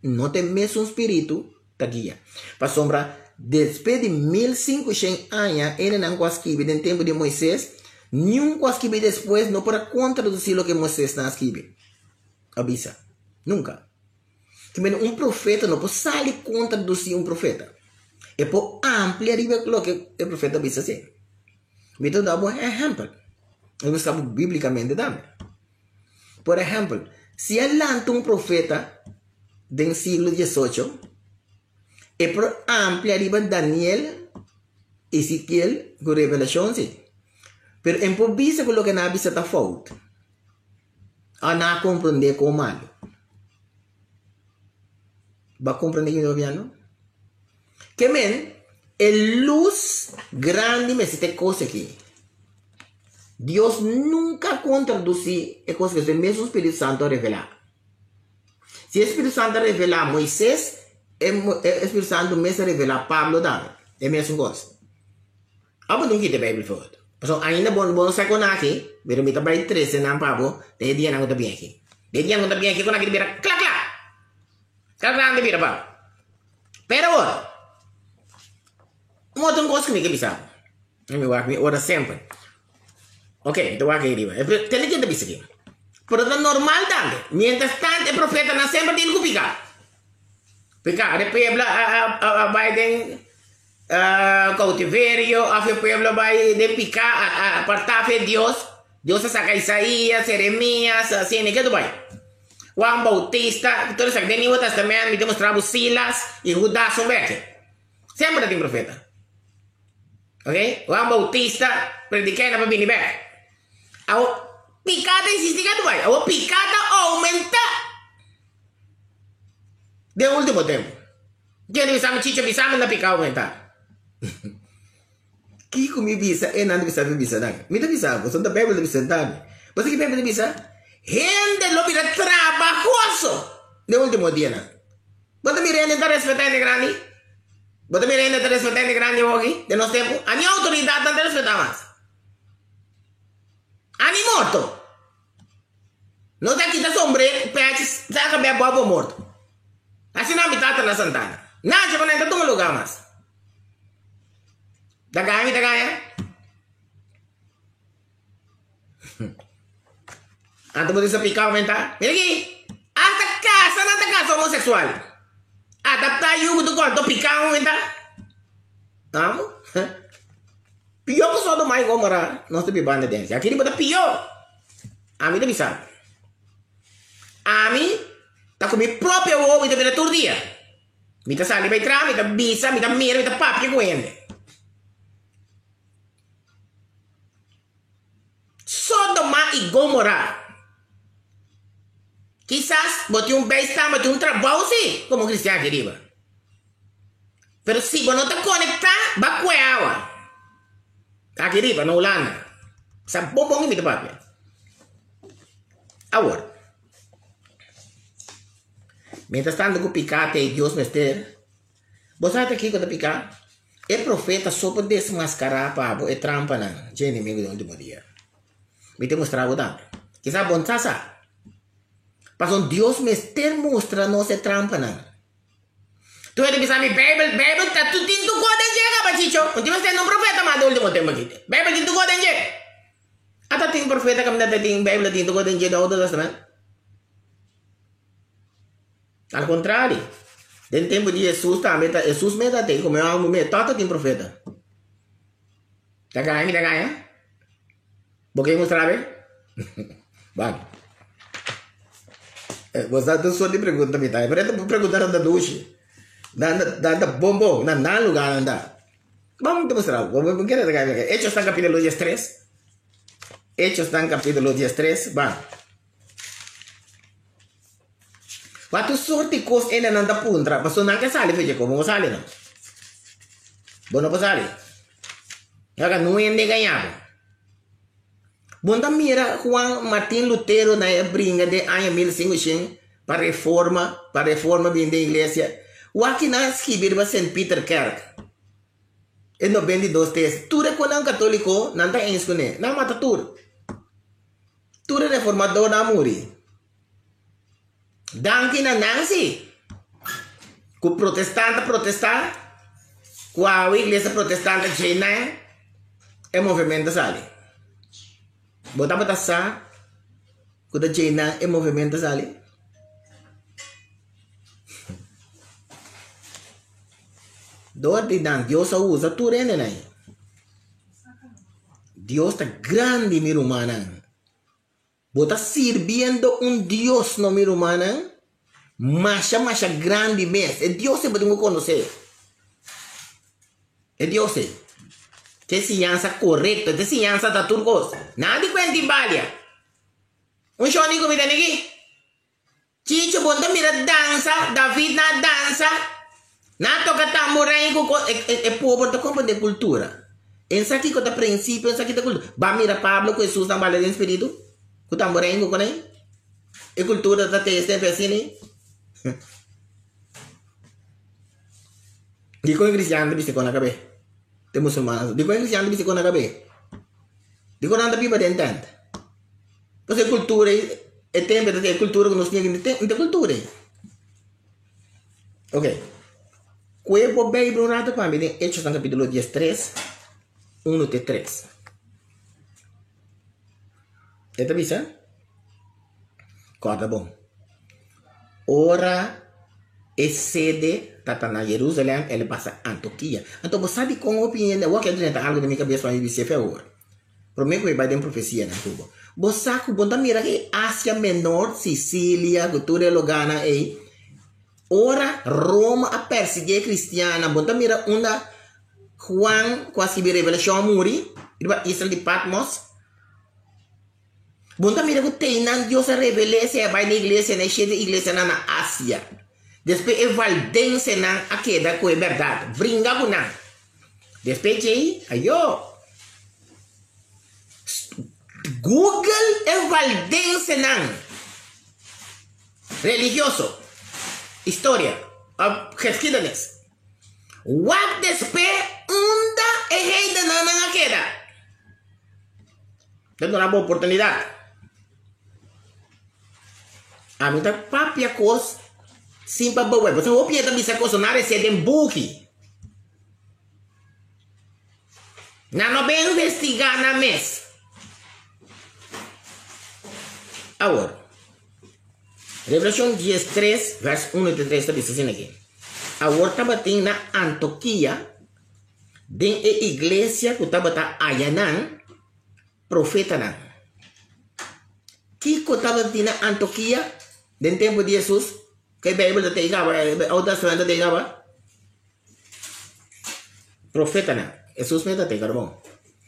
não tem mesmo espírito, tá guia. Para sombra, depois de 1500 anos, ele não conseguiu, no tempo de Moisés, nenhum conseguiu depois, não para contraduzir o que Moisés não escreveu. Avisa. Nunca. Também profeta não pode sair contraduzir profeta. É por ampliar o que o profeta avisa assim. Então, dá um exemplo. Eu estava biblicamente dando. Por exemplo, se lança profeta do século XVIII, é por ampliar Daniel, Ezequiel, com revelação, sim. Pero em por visa com o que na visa está falta. A não compreender como malo. Vai compreender que eu não? Que men, é luz grande, mas tem coisa aqui. Deus nunca contraduzir a coisa que o mesmo Espírito Santo revelar. Se o Espírito Santo revelar Moisés, o Espírito Santo mesmo revelar Pablo também. É a mesma coisa. Agora não quita a Bíblia fora. Então, ainda bom sair com aqui, pero me trabalho 13 na Pablo, de dia não está bem aqui. De dia não está bem aqui, com aqui de vira, clac, clac. Clac, clac, de vira, Pablo. Pero agora, uma outra coisa que me bisa. Eu ora sempre. Ok, então aqui arriba. Tem que ter visto aqui. Pero é normal também. Mientras tanto, o profeta não sempre tem que picar. Picar, o pueblo vai de cautiverio, o pueblo vai de picar, apartar de Deus. Deus saca Isaías, Jeremias, assim, que tu vai. Juan Bautista, todos os que tem no Testamento, me demonstrava Silas e Judas são aqui. Sempre tem profeta. Ok? Juan Bautista, predicando para vir back. A picada existe que tu vai. A picada aumenta de último tempo. Dia de visão, chicho visão, na picada aumenta. Que me visa é não visa não. Me dá visa, você não bebe de visa não. Você que bebe de visa? Gente lo vira trabajoso de último dia não. Você me rende da respeitar de grande. Você me rende da respeitar de grande hoje de nosso tempo. A minha autoridade não te respeita mais. Ani morto. Não está aqui da sombreiro, pets, está a bobo morto. Assim não me trata na Santana. Não, já não entra em lugar mais. Da ganha. Antes você picar aumentar. Mira aqui. Hasta casa homossexual. Adaptar o do corpo, picar aumentar. Vamos? Pior que só do mais gomora, nós temos banda dentro. Aqui ele pior. A mim não sabe. A mim tá com meu próprio ovo e tá vendo todo dia. Me tá sali, vai entrar, me tá bisa, me tá mira, me tá papo, que coende. Sodoma e Gomorra. Quizás bote beijo, bote trabalho, sim, como cristiano querido. Pero se você não está conectado, vai com ela. Aqui arriba, na Holanda. Sa bom que me papi. Agora. Mientras tanto, com picate e Deus mester. Você está aqui com o picar? É profeta só para desmascarar pabo e trampa não. De inimigo do último dia. Me te mostrar o dano. Quizá bom sasa. Mas Deus mester mostra não se trampa não. Tu é de pensar, Bible está tudo dentro do código de Gabachicho. Não tinha sendo profeta mais do último tempo aqui. Bible dentro do código de. Até tem profeta que me dá tem Bible dentro do código de do Testamento. Al contrário, dentro do tempo de Jesus, Jesus me dá tem como eu amo me toca tem profeta. Tá ganha? Porque mostrar bem? Vamos. Você está só de pergunta me tá. Mas eu perguntar da ducha. Da bombo, na lugar anda. Vamos te mostrar. Vamos querer Hechos está capítulo 3. Hechos están capítulo 13, va. Quanto sorte cos ena nanda puntra, paso nanka sale fece como sale no. Bueno pues sale. Yaga no ende ganhado. Bonda mira Juan Martín Lutero na bringa de año 1500 para reforma bem da igreja. O aqui na escribir Saint Peter Kerk. Em 92 textos. Tudo com um católico não está inscone. Não mata tudo. Tudo reformador não morre. Danke na Nancy. Com protestante protestar. Com a igreja protestante china. É movimento sali. Bota bota sa. Com a china é movimento sali. Dios usa tu rene. Dios está grande, mi humana. Bota sirviendo un Dios no mi humana. Masha grande mes. El Dios se puede conocer. El Dios se. Que cianza correcta. Que cianza da turcos. Nadie cuenta en balia. Un shoni comida aquí. Chicho, ponte mira danza. David na danza. Na toca tamborim é povo da compra de cultura. Essa aqui que tá princípio, essa aqui da cultura. Ba mira Pablo com Jesus na balada de espírito. Com tamborim com né? É cultura da testa assim. Digo em cristiano de com na cabeça. Tem muçulmano. Digo em cristiano de com na cabeça. Digo nada pipa de entende. Porque cultura é tempo da cultura que nós temos de cultura. Ok. Cuevo bem um rato para mim, Hechos no capítulo 13, 1 até 3. Está vista? Corta bom. Ora e sede está na Jerusalém, ele passa a Antioquia. Então você sabe com a opinião, eu quero dizer algo na minha cabeça para me ser agora. Prometo que vai ter profecia na tubo. Você sabe que bom mira que Ásia Menor, Sicília, cultura logana aí. Ora Roma a perseguir cristiana. Bonta mira una Juan quase vi revelação muri. Iba Israel de Patmos. Bonta mira que tem nan Deus a revelar se vai na igreja na cheia de igreja na Ásia. Depois é valdense na a queda com a verdade. Brinca com nan. Depois aí, ayo. Google é valdense nan. Religioso. História, geschiedenis. Wat después unda e rei de nana queda. Dando uma boa oportunidade. A mim tá papia cos simpa boa. Você não pode também se coçonar e se dem buki. Não bem investigar na mes. Agora. Revelação 13, verso 1 e 3 está dizendo aqui. Agora estava tendo na Antioquia, dentro da igreja que estava ayanan, profeta nan. Que estava tendo na Antioquia, dentro do tempo de Jesus, que a Bíblia está ligava, a outra história está ligava. Profeta nan. Jesus mesmo está ligado, bom.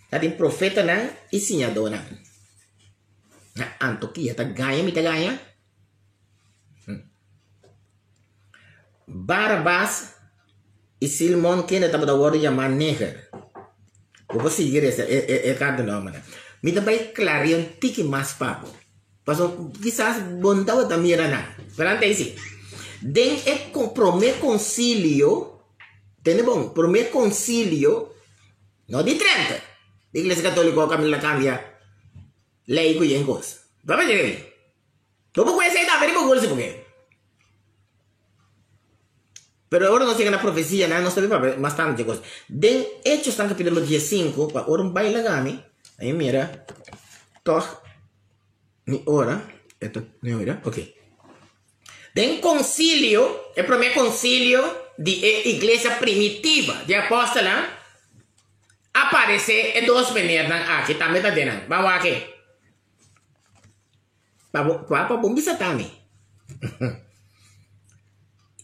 Está tendo profeta nan e senhador nan. Na Antioquia, está ganha, me está ganha. Barabás e Simão que ainda estava da hora de chamar neger. Vou seguir esse cada nome. Me também clareia um tique mais papo. Passou quizás bondade da minha não. Perante isso. Den é prometer concílio. Tem bom, prometer concílio. Não de 30. A igreja católica Camila cambia lei que em coisa. Vamos ver. Eu vou conhecer também, vou conhecer porque. Pero agora nós chegamos na profecia, né? Nós sabemos bastante coisa. Den Hechos no capítulo 15, para ora um baile gami. Aí mira. Toch. Ni ora. Esto, ni ora. Ok. Den concílio. É o primeiro concílio de igreja primitiva, de apóstola. Aparece em duas maneiras aqui. Também está dentro. Vamos aqui. Para bom bisa também.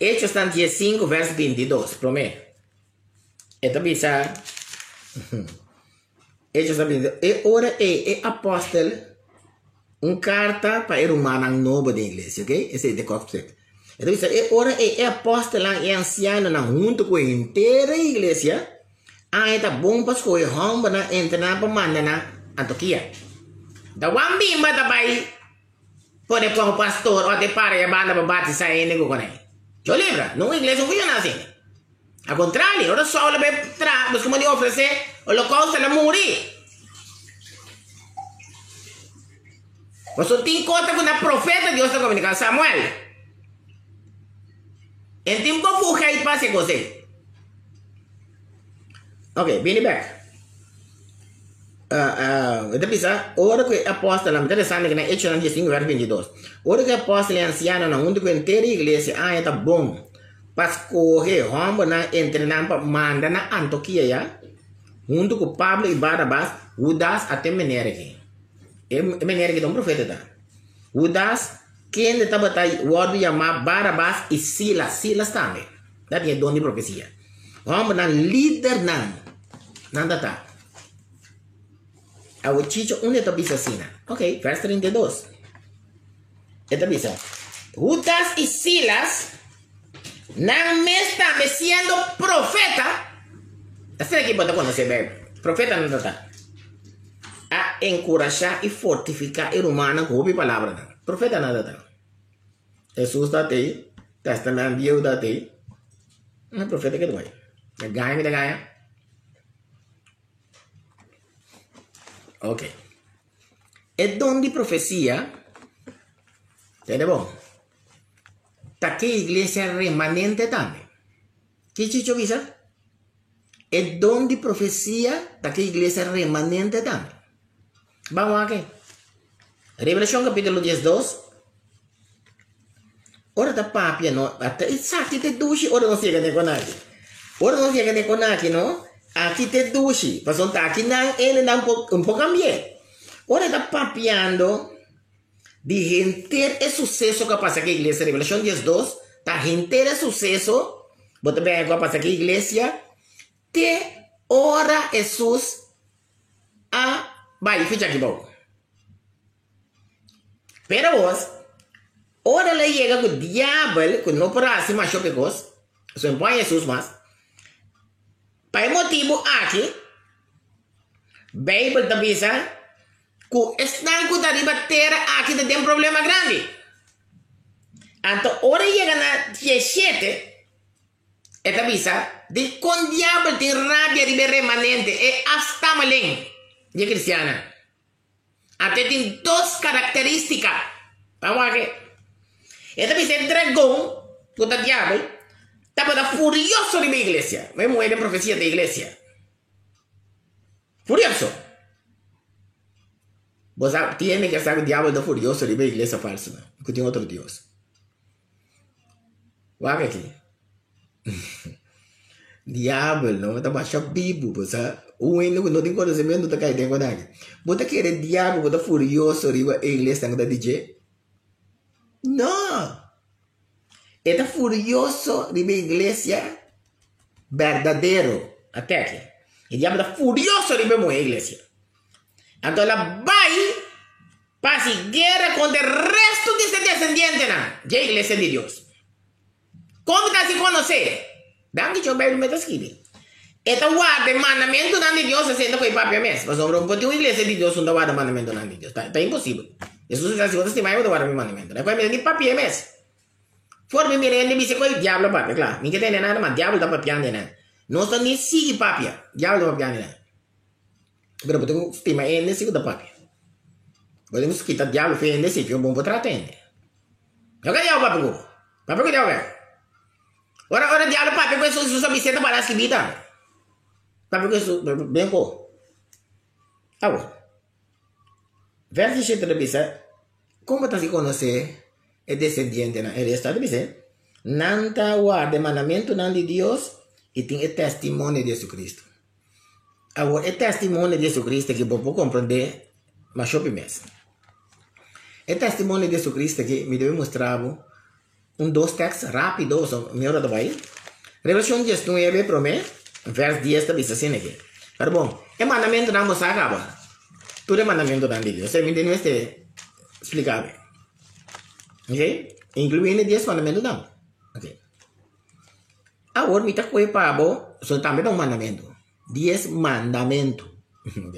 Hechos 15, verso 22, prometo. Esta bisa. Hechos capítulo. E ora é apóstolo carta para o humano novo da igreja, ok? Esse é de conceito. Então, ora é apóstolo e anciano junto com a inteira igreja. Tá bom para escolher romba na entrar para mandar na Antioquia. Da one bimba da bai pode pôr o pastor ou de para a banda para batizar ele com ele. Eu lembro, não igreja não funciona assim. Ao contrário, ora só ele vai tra, mas como ele oferecer o holocausto ele morrer. Você tem conta com o profeta de Deus está comunicando Samuel. Ele tem como fugir e passar com você. Ok, vieni back. Então, pensa, ora que apóstolo, interessante que na Hechos 5, verso 22. Ora que apóstolo e anciano na junto com a inteira igreja, tá bom. Para escolher rombo na entrenar para mandar na Antioquia, ya. Junto com Pablo e Barnabas, Judas até maneira aqui. É maneira que é um profeta, tá? Judas, quem estava o word chamar Barnabas e Silas também. That é dono de profecia. Rombo na líder nada tá. A chicho onde está bisa assim, ok, verso 32. Está bisa. Judas e Silas não me estão sendo profeta. Assim aqui pode conhecer bem. Profeta não está. A encorajar e fortificar o humano com a palavra. Profeta não está. Jesus está aí. Testamento Deus está aí. Não é profeta que tu vai. É ganha. Ok. É dom de profecia. Entende bom? Tá que a igreja remanente também. Que chicho visa? É dom de profecia. Tá que a igreja remanente também. Vamos aqui. Revelação capítulo 12. Ora tá papia, no? Até sabe te duche. Ora não chega nem com aqui. Ora não chega nem com aqui, não? Aqui te duche. Mas não tá aqui, não. Ele dá um pouco ambiente. Ora tá papiando de gente é sucesso que passa aqui a igreja. Revelação 12. Tá gente é sucesso. Bota bem que passa aqui a igreja. Te ora Jesus a vai, fica aqui bom. Pero vos, ora le llega com o diabo, que não para se mais chocos, só impõe Jesus mais. Para motivo aqui, Bible também sabe, que estão com a ribateira aqui tem um problema grande. Então, ora chega na 17, é também sabe, de com o diabo tem rabia de remanente, é hasta malém. De cristiana. Até tem duas características. Vamos aqui. Então, esse dragão, o diabo, estava furioso de minha igreja. Mesmo ele é profecia da igreja. Furioso. Você tem que saber que o diabo está furioso de minha igreja falsa. Que tem outro Deus. Vamos aqui. Diabo, não, está baixando bibo, você. O único não tem conhecimento da caída em Guadagui. Você quer diabo, você furioso, riba a igreja está DJ? Não! Está furioso, riba a igreja verdadeiro. Até aqui. O diabo está furioso, riba a igreja. Então ela vai para a guerra contra o resto desse descendente da igreja de Deus. Como está se conhecer? Dá que eu bebo me escrever. Então, guarda o mandamento de Deus sendo com o papai mesmo. Mas não pode uma igreja de Deus não guarda o mandamento de Deus. Está impossível. Jesus está dizendo que você guarda o mandamento. Não é para mim papai mesmo. For me mirando me dice com o diabo papai, claro. Ninguém tem nada, mas o diabo está papiando né. Não está nem sigue papai. O diabo está papiando né. Mas podemos estimar ele sigue da papai. Podemos quitar o diabo fez nesse que é bom para tratar ele. Eu quero diabo papai. Papai que diabo é. Ora diabo papai com Jesus só me senta para as que vida. Papai isso bem com. Agora, verso 7 da Bíblia, como está se conhecer é descendente na ele está da Bíblia, não está guarda mandamento não de Deus e tem o testemunho de Jesus Cristo. Agora, o testemunho de Jesus Cristo que vou compreender, mas chope mesmo. O testemunho de Jesus Cristo que me deve mostrar dois textos rápidos, me hora da vai. Revelação 19 promete. Verso 10 está dizendo assim aqui. Pero bom, El mandamiento no se acaba. Tú el mandamiento dan de Dios. ¿Me entiendes? Explicable. ¿Ok? Incluye 10 mandamientos. ¿Ok? Ahora, mi te cuesta pavo, son también un mandamiento. 10 mandamientos. ¿Ok?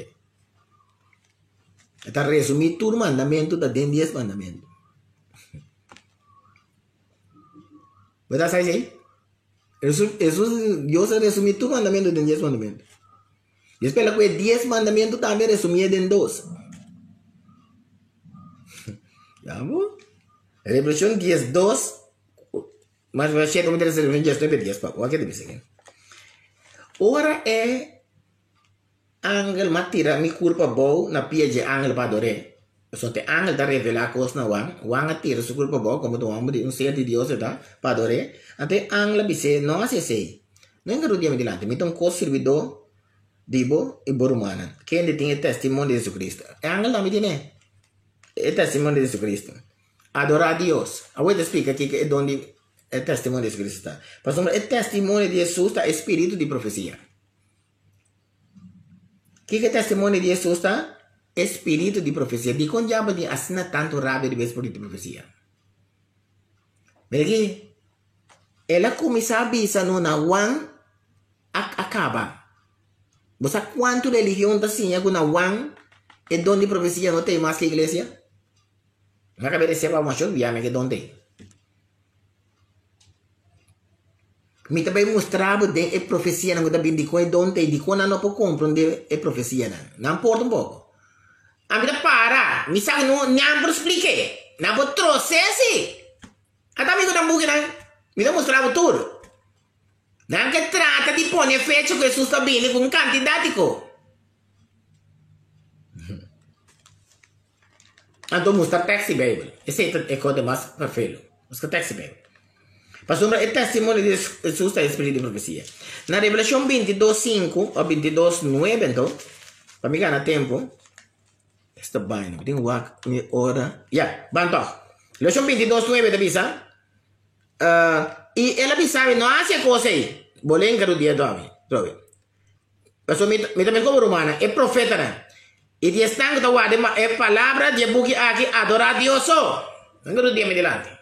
Está resumir tu mandamiento de 10 mandamientos. ¿Verdad? ¿Sabes ahí? Eso, yo se resumí tu mandamiento de 10 mandamientos. Y espero que 10 mandamientos también resumí en 2. ¿Ya? Revolución 10, 2. Mas vai chegar como interessa em gestão de 10 para o que deve ser. Ora é angel matira mi culpa boa na pia de angel para adore. Só te angel da revelar coisas na wang atira su culpa boa como do homem um ser de Deus da para adore. Até angel bise não se sei. Não engano dia me dilante. Me tom co servidor dibo e borumana. Quem tem testemunho de Jesus Cristo. Angel não me diz é testemunho de Jesus Cristo. Adorar a Deus. A vou te explicar aqui que é onde é testemunho de Jesus Cristo. Pastor, é testemunho de Jesus está espírito de profecia. O que é testemunho de Jesus está? Espírito de profecia. De quando já pode assinar tanto rápido de espírito de profecia. Mas aqui, ela começa a avisar no Nawan acaba. Você quanto religião está assim, com Nawan é onde profecia não tem mais que a igreja? Não acabei de ser para uma show, viame que onde? Me também mostrava de a profecia não também de quando onde de quando não pode compreender a profecia não importa pouco. A mim para, me sabe não explique, não pode trouxe assim. Até me não bugue não, me não mostrava tudo. Não que trata de pôr fecha que Jesus está bem com candidático. Então mostra texto Bíblia, esse é coisa mais perfeito. Mostra texto Bíblia. Pastor, é testemunho de Jesus está espírito de profecia. Na Revelação 22:5 ou 22:9, então, para me ganhar tempo, está bem, não tenho hora. Já, vamos lá. Revelação 22:9 avisa. E ela avisa, não há essa coisa aí. Bolém que o dia dorme. Pastor, me também como romana, é profeta, né? E de estão que está é palavra de buque aqui adorar a Deus só. Não quero dia me delante.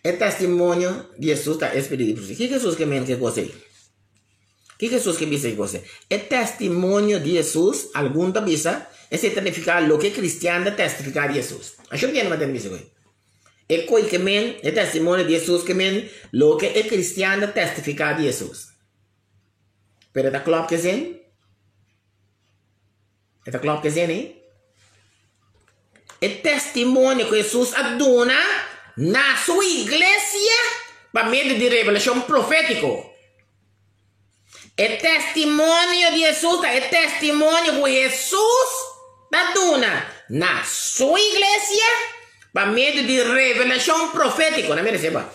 É testemunho de Jesus está espírito de profecia. Que Jesus que mente que você? Que Jesus que diz que você? É testemunho de Jesus, algum da bisa, é certificar o que cristiano testificar de Jesus. Acho que não vai ter isso aí. É coisa que mente, é testemunho de Jesus que mente, o que é cristiano testificar de Jesus. Pero está claro que sim? Está claro que sim, hein? É testemunho que Jesus aduna na sua igreja para meio de revelação profético. É testemunho de Jesus, é testemunho que Jesus aduna na sua igreja para meio de revelação profético. Não me receba.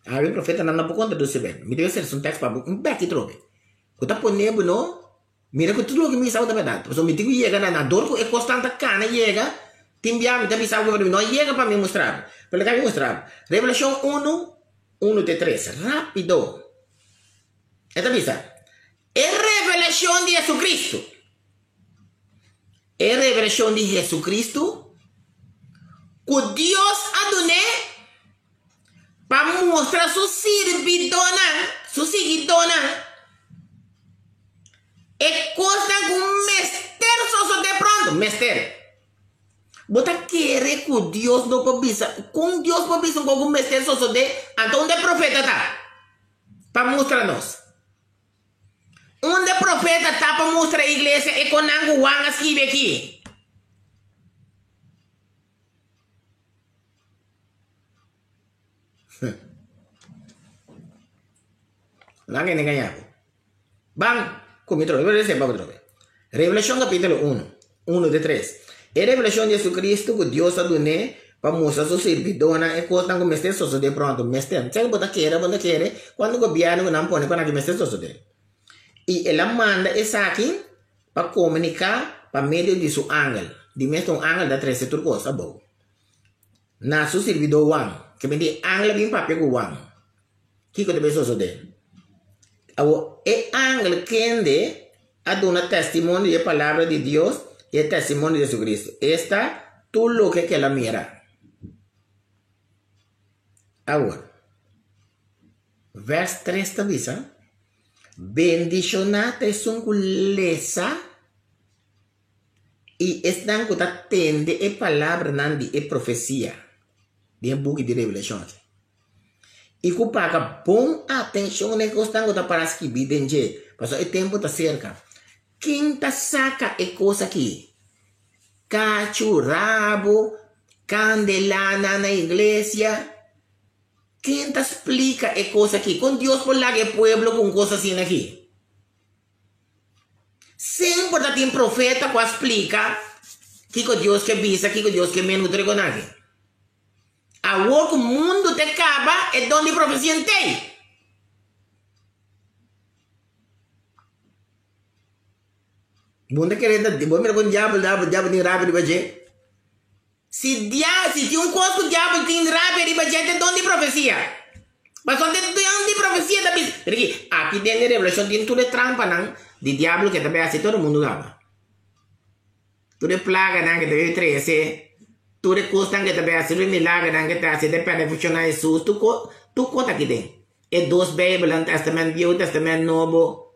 Ah, o profeta não pode contar do seu bem. Me deve ser um texto para um pé que trobe. Quando está ponendo, não? Mira que tudo que me sabe da verdade. Porque me digo chega na dor é constante cana chega. Timbiam também sabe que não chega para me mostrar. Para que me mostrar. Revelação 1:3. Rápido. Esta vista. É revelação de Jesucristo. É revelação de Jesucristo. Que Deus adonou para mostrar sua servidona, sua seguidona. É coisa com mestre só de pronto, mestre. Bota querer que Deus não pode pensar, com Deus pode pensar com algum mestre só de, então onde profeta tá? Para mostrar-nos. Onde profeta tá para mostrar a igreja é com algo wang escreve aqui. Lá que ninguém ganha. Bang. Come trove, Revelação capítulo 1:3. É revelação de Jesus Cristo que Deus adonou para mostrar sua servidona e coisa que mestre só de pronto, mestre. Sabe bota querer, quando o governo não põe para que mestre só de. E ela manda essa aqui para comunicar para meio de seu ángel. De mesmo um ángel da 13 turcos, tá bom. Na seu servidor Juan, que me di angla bem papel com wang. Que que deve so de? E angla quende a dar testemunho da palavra de Deus e o testemunho de Jesucristo. Esta tu lo que ela mira. Agora, verso 3 está visa. Bendicionate son culesa e estão com atende a palavra nandi e profecia. De um book de revelação. E que paga bom atenção ne que estão com para escrever dentro. Porque o tempo está cerca. Quem tá saca é coisa aqui? Cacho, rabo, candelana na igreja. Quem te explica é coisa aqui? Com Deus por lá que é pueblo com coisa assim aqui. Sempre tem profeta que explica que Deus que visa, que Deus que menos com aqui. A o mundo te acaba é onde profecia tem. Bunda querendo, bom me com diabo nem rápido baje. Se tinha um coisa que o diabo tem rápido de baje, é onde profecia. Mas onde tem profecia da bis. Porque aqui dentro da revelação tem tudo trampa não de diabo que também assim todo mundo dava. Tudo plaga não que deve trazer. Tudo custa que também assim milagre não que tá assim depende funcionar Jesus. Tu conta aqui dentro. É dois Bíblia, um Testamento Velho, Testamento Novo.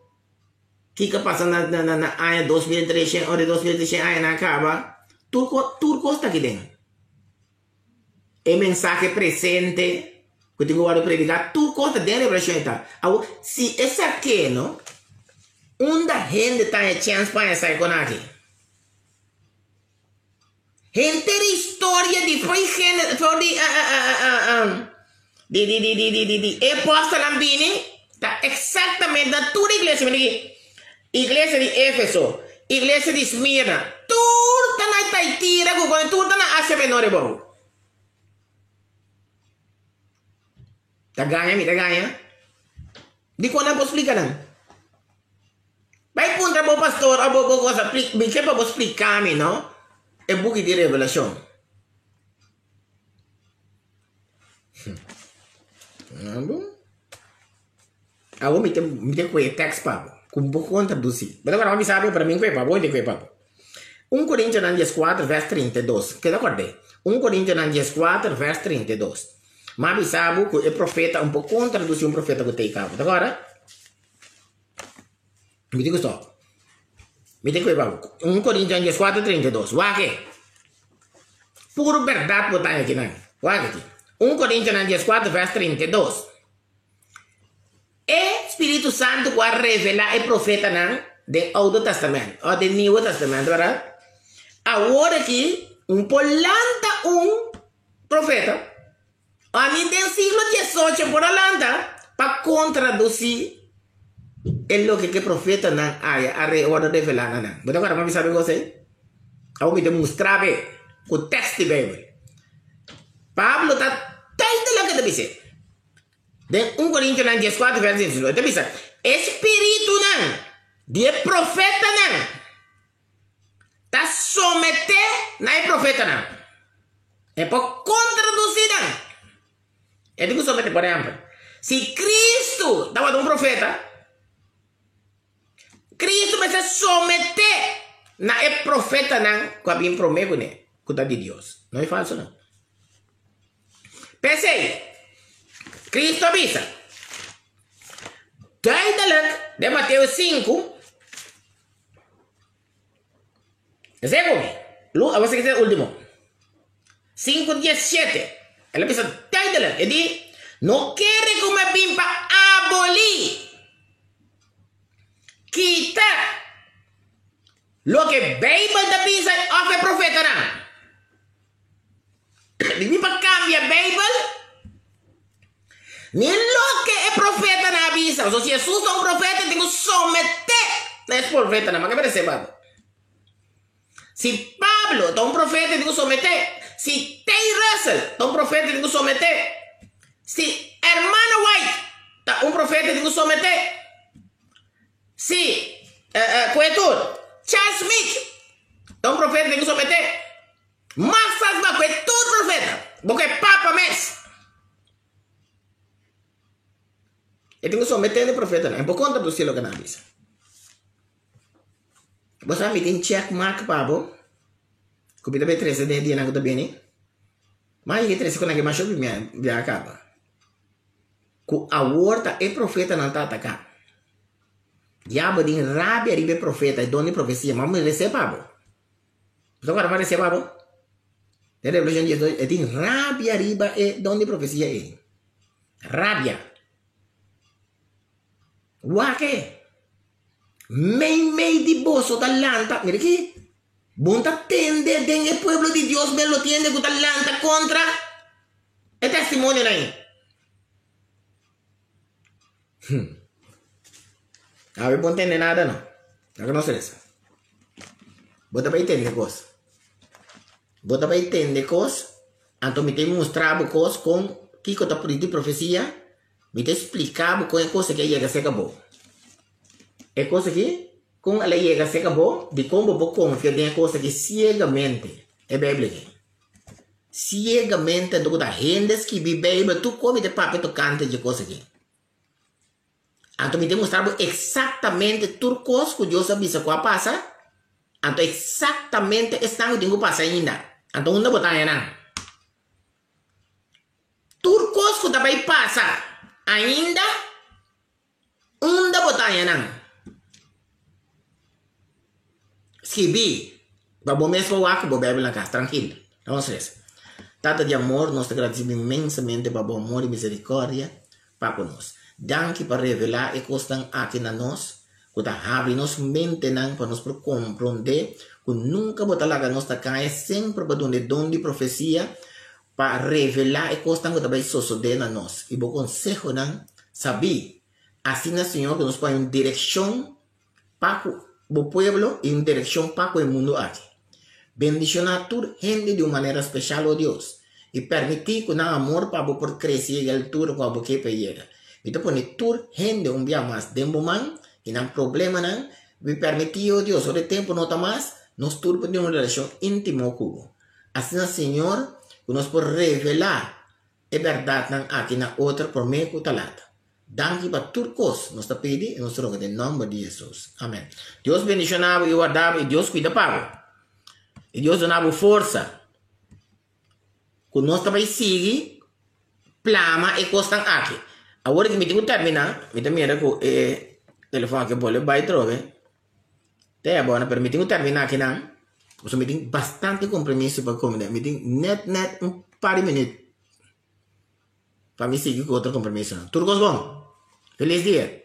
Que passa na ano 2013 ou de 2013 ano acaba. Tudo custa aqui dentro. É mensagem presente. Que eu tenho que predicar. Tudo custa dentro da revelação. Se esse aqui, não? Onde gente tem chance para sair com aqui? Gente de história de apóstolo Lambini está exatamente na toda a igreja. Igreja de Éfeso, igreja de Esmirna, tudo está na Taitira, tudo está na Ásia Menor. Tá ganha? De quando eu vou explicar, não? Vai contra o pastor, a boa coisa, que para explicar-me, não? É book de revelação. Não bom? Eu me tem que text papo. Com pouco conta do si. Mas agora vamos saber para mim que é papo, onde que é papo. 1 Coríntios 4, verso 32. Que da acordei? 1 Coríntios 4, verso 32. Mas sabe que o profeta um pouco contra do si um profeta que tem cabo. Agora, me digo só. Me digo que papo. 1 Coríntios 4, 32. Waque. Puro verdade botar aqui, não. Waque. 1 Coríntios 4, verso 32. É Espírito Santo que vai revelar o profeta do Antigo Testamento ou do Novo Testamento, verdade? Agora aqui, polanta profeta, a mim tem siglo XVIII por alanta para contraduzir o que o profeta não a revelar não. Mas agora vamos saber você? Eu me demonstrar com o texto da Bíblia. Pablo está desde lá que deve ser. De 1 Coríntios 4, verso 22. Então, pensa, espírito não, de profeta não, está someter na profeta não. É por contraduzir não. É digo someter, por exemplo, se Cristo estava um profeta, Cristo vai se someter na profeta não, que a bem promete, né? Que está de Deus. Não é falso não. Pensei. Cristo avisa. De Mateus 5. Segundo. Você quer o último. 5:17. Ele avisa. Ele diz. Não quer como é bem para abolir. Quitar. Lo que a Bíblia da Bíblia oferece profeta não. Ele para cambiar a Bíblia. Nem lo que é profeta na avisa. Se Jesus é um profeta, tem que someter. Não é profeta, não, mas que perceba. Se Pablo é um profeta, tem que someter. Se Tay Russell é um profeta, tem que someter. Se Hermano White é um profeta, tem que someter. Se Charles Smith é um profeta, tem que someter. Mas faz uma coisa, tudo profeta. Porque é Papa mesmo. E tenho só metendo profeta, não. É por conta do cielo que não avisa. Você me tem check mark, pabo. Cupida B13 de dia não está bem, mas e 13 quando é que mais chove me acaba. Com a horta é profeta não está atacando. Diabo de rabia de profeta e dona profecia, mas me recebe, pabo. Você agora vai receber, pabo? Na Revolução de Deus, tem rabia riba e dona profecia é. Rabia. Wake. Mei de bolso talanta, mira aqui. Bunta tende den el pueblo de Dios me lo tiende con talanta contra el testimonio ahí. A ver, no entende nada, no. No conoce eso. Bota para entender cosas. Bota para entender cosas. Anto me te mostraba cosas con Kiko ta de profecía. Me te explicaba con cosas que llega a ser acabó. É coisa que, com ela chega a ser acabou, de como vou confiar em coisa que cegamente é bíblica. Cegamente, do que gente que vive Bíblia, tu come de papel, tu canta de coisa aqui. Então, me demonstrava exatamente tudo coisa que Deus avisa que vai passar. Então, exatamente está o que passa ainda. Então, onde botar aí, não? Tudo coisa que também passa ainda, onde botar aí, não? Escrevi, para mesmo o arco, Bíblia na casa, tranquilo. Então, tata de amor, nós te agradecemos imensamente para o amor e misericórdia para conosco. Danke para revelar e costam aqui na nós, que abre nos mente para nos compreender, que nunca botar lá que nós caia sempre para donde de profecia, para revelar e costam que também suceder na nós. E o consejo não saber, assim na Senhor que nos põe em direção para o pueblo y en dirección para el mundo aquí. Bendición a tu gente de una manera especial, oh Dios. Y permitir que un amor para por crecer y altura para que llega. Y te pone tu gente un día más de momento y no hay problema, no. Y permitir, oh Dios, sobre tiempo no está más, nos turbe de una relación íntima con así, Señor, que nos puede revelar la verdad aquí en otra por medio de talata. Danke para turcos, nos está pedindo, nos roga em nome de Jesus. Amém. Deus bendicionava e guardava, e Deus cuida para. E Deus donava força. Quando nós também seguimos, plama e costam aqui. Agora que me tenho que terminar, me tenho que o telefone que pode vai trocar. Até agora, mas me tenho que terminar aqui, não. Eu me tenho bastante compromisso para comer. Me tenho net par de minutos. Para me seguir com outro compromisso. Tudo bom? Feliz dia!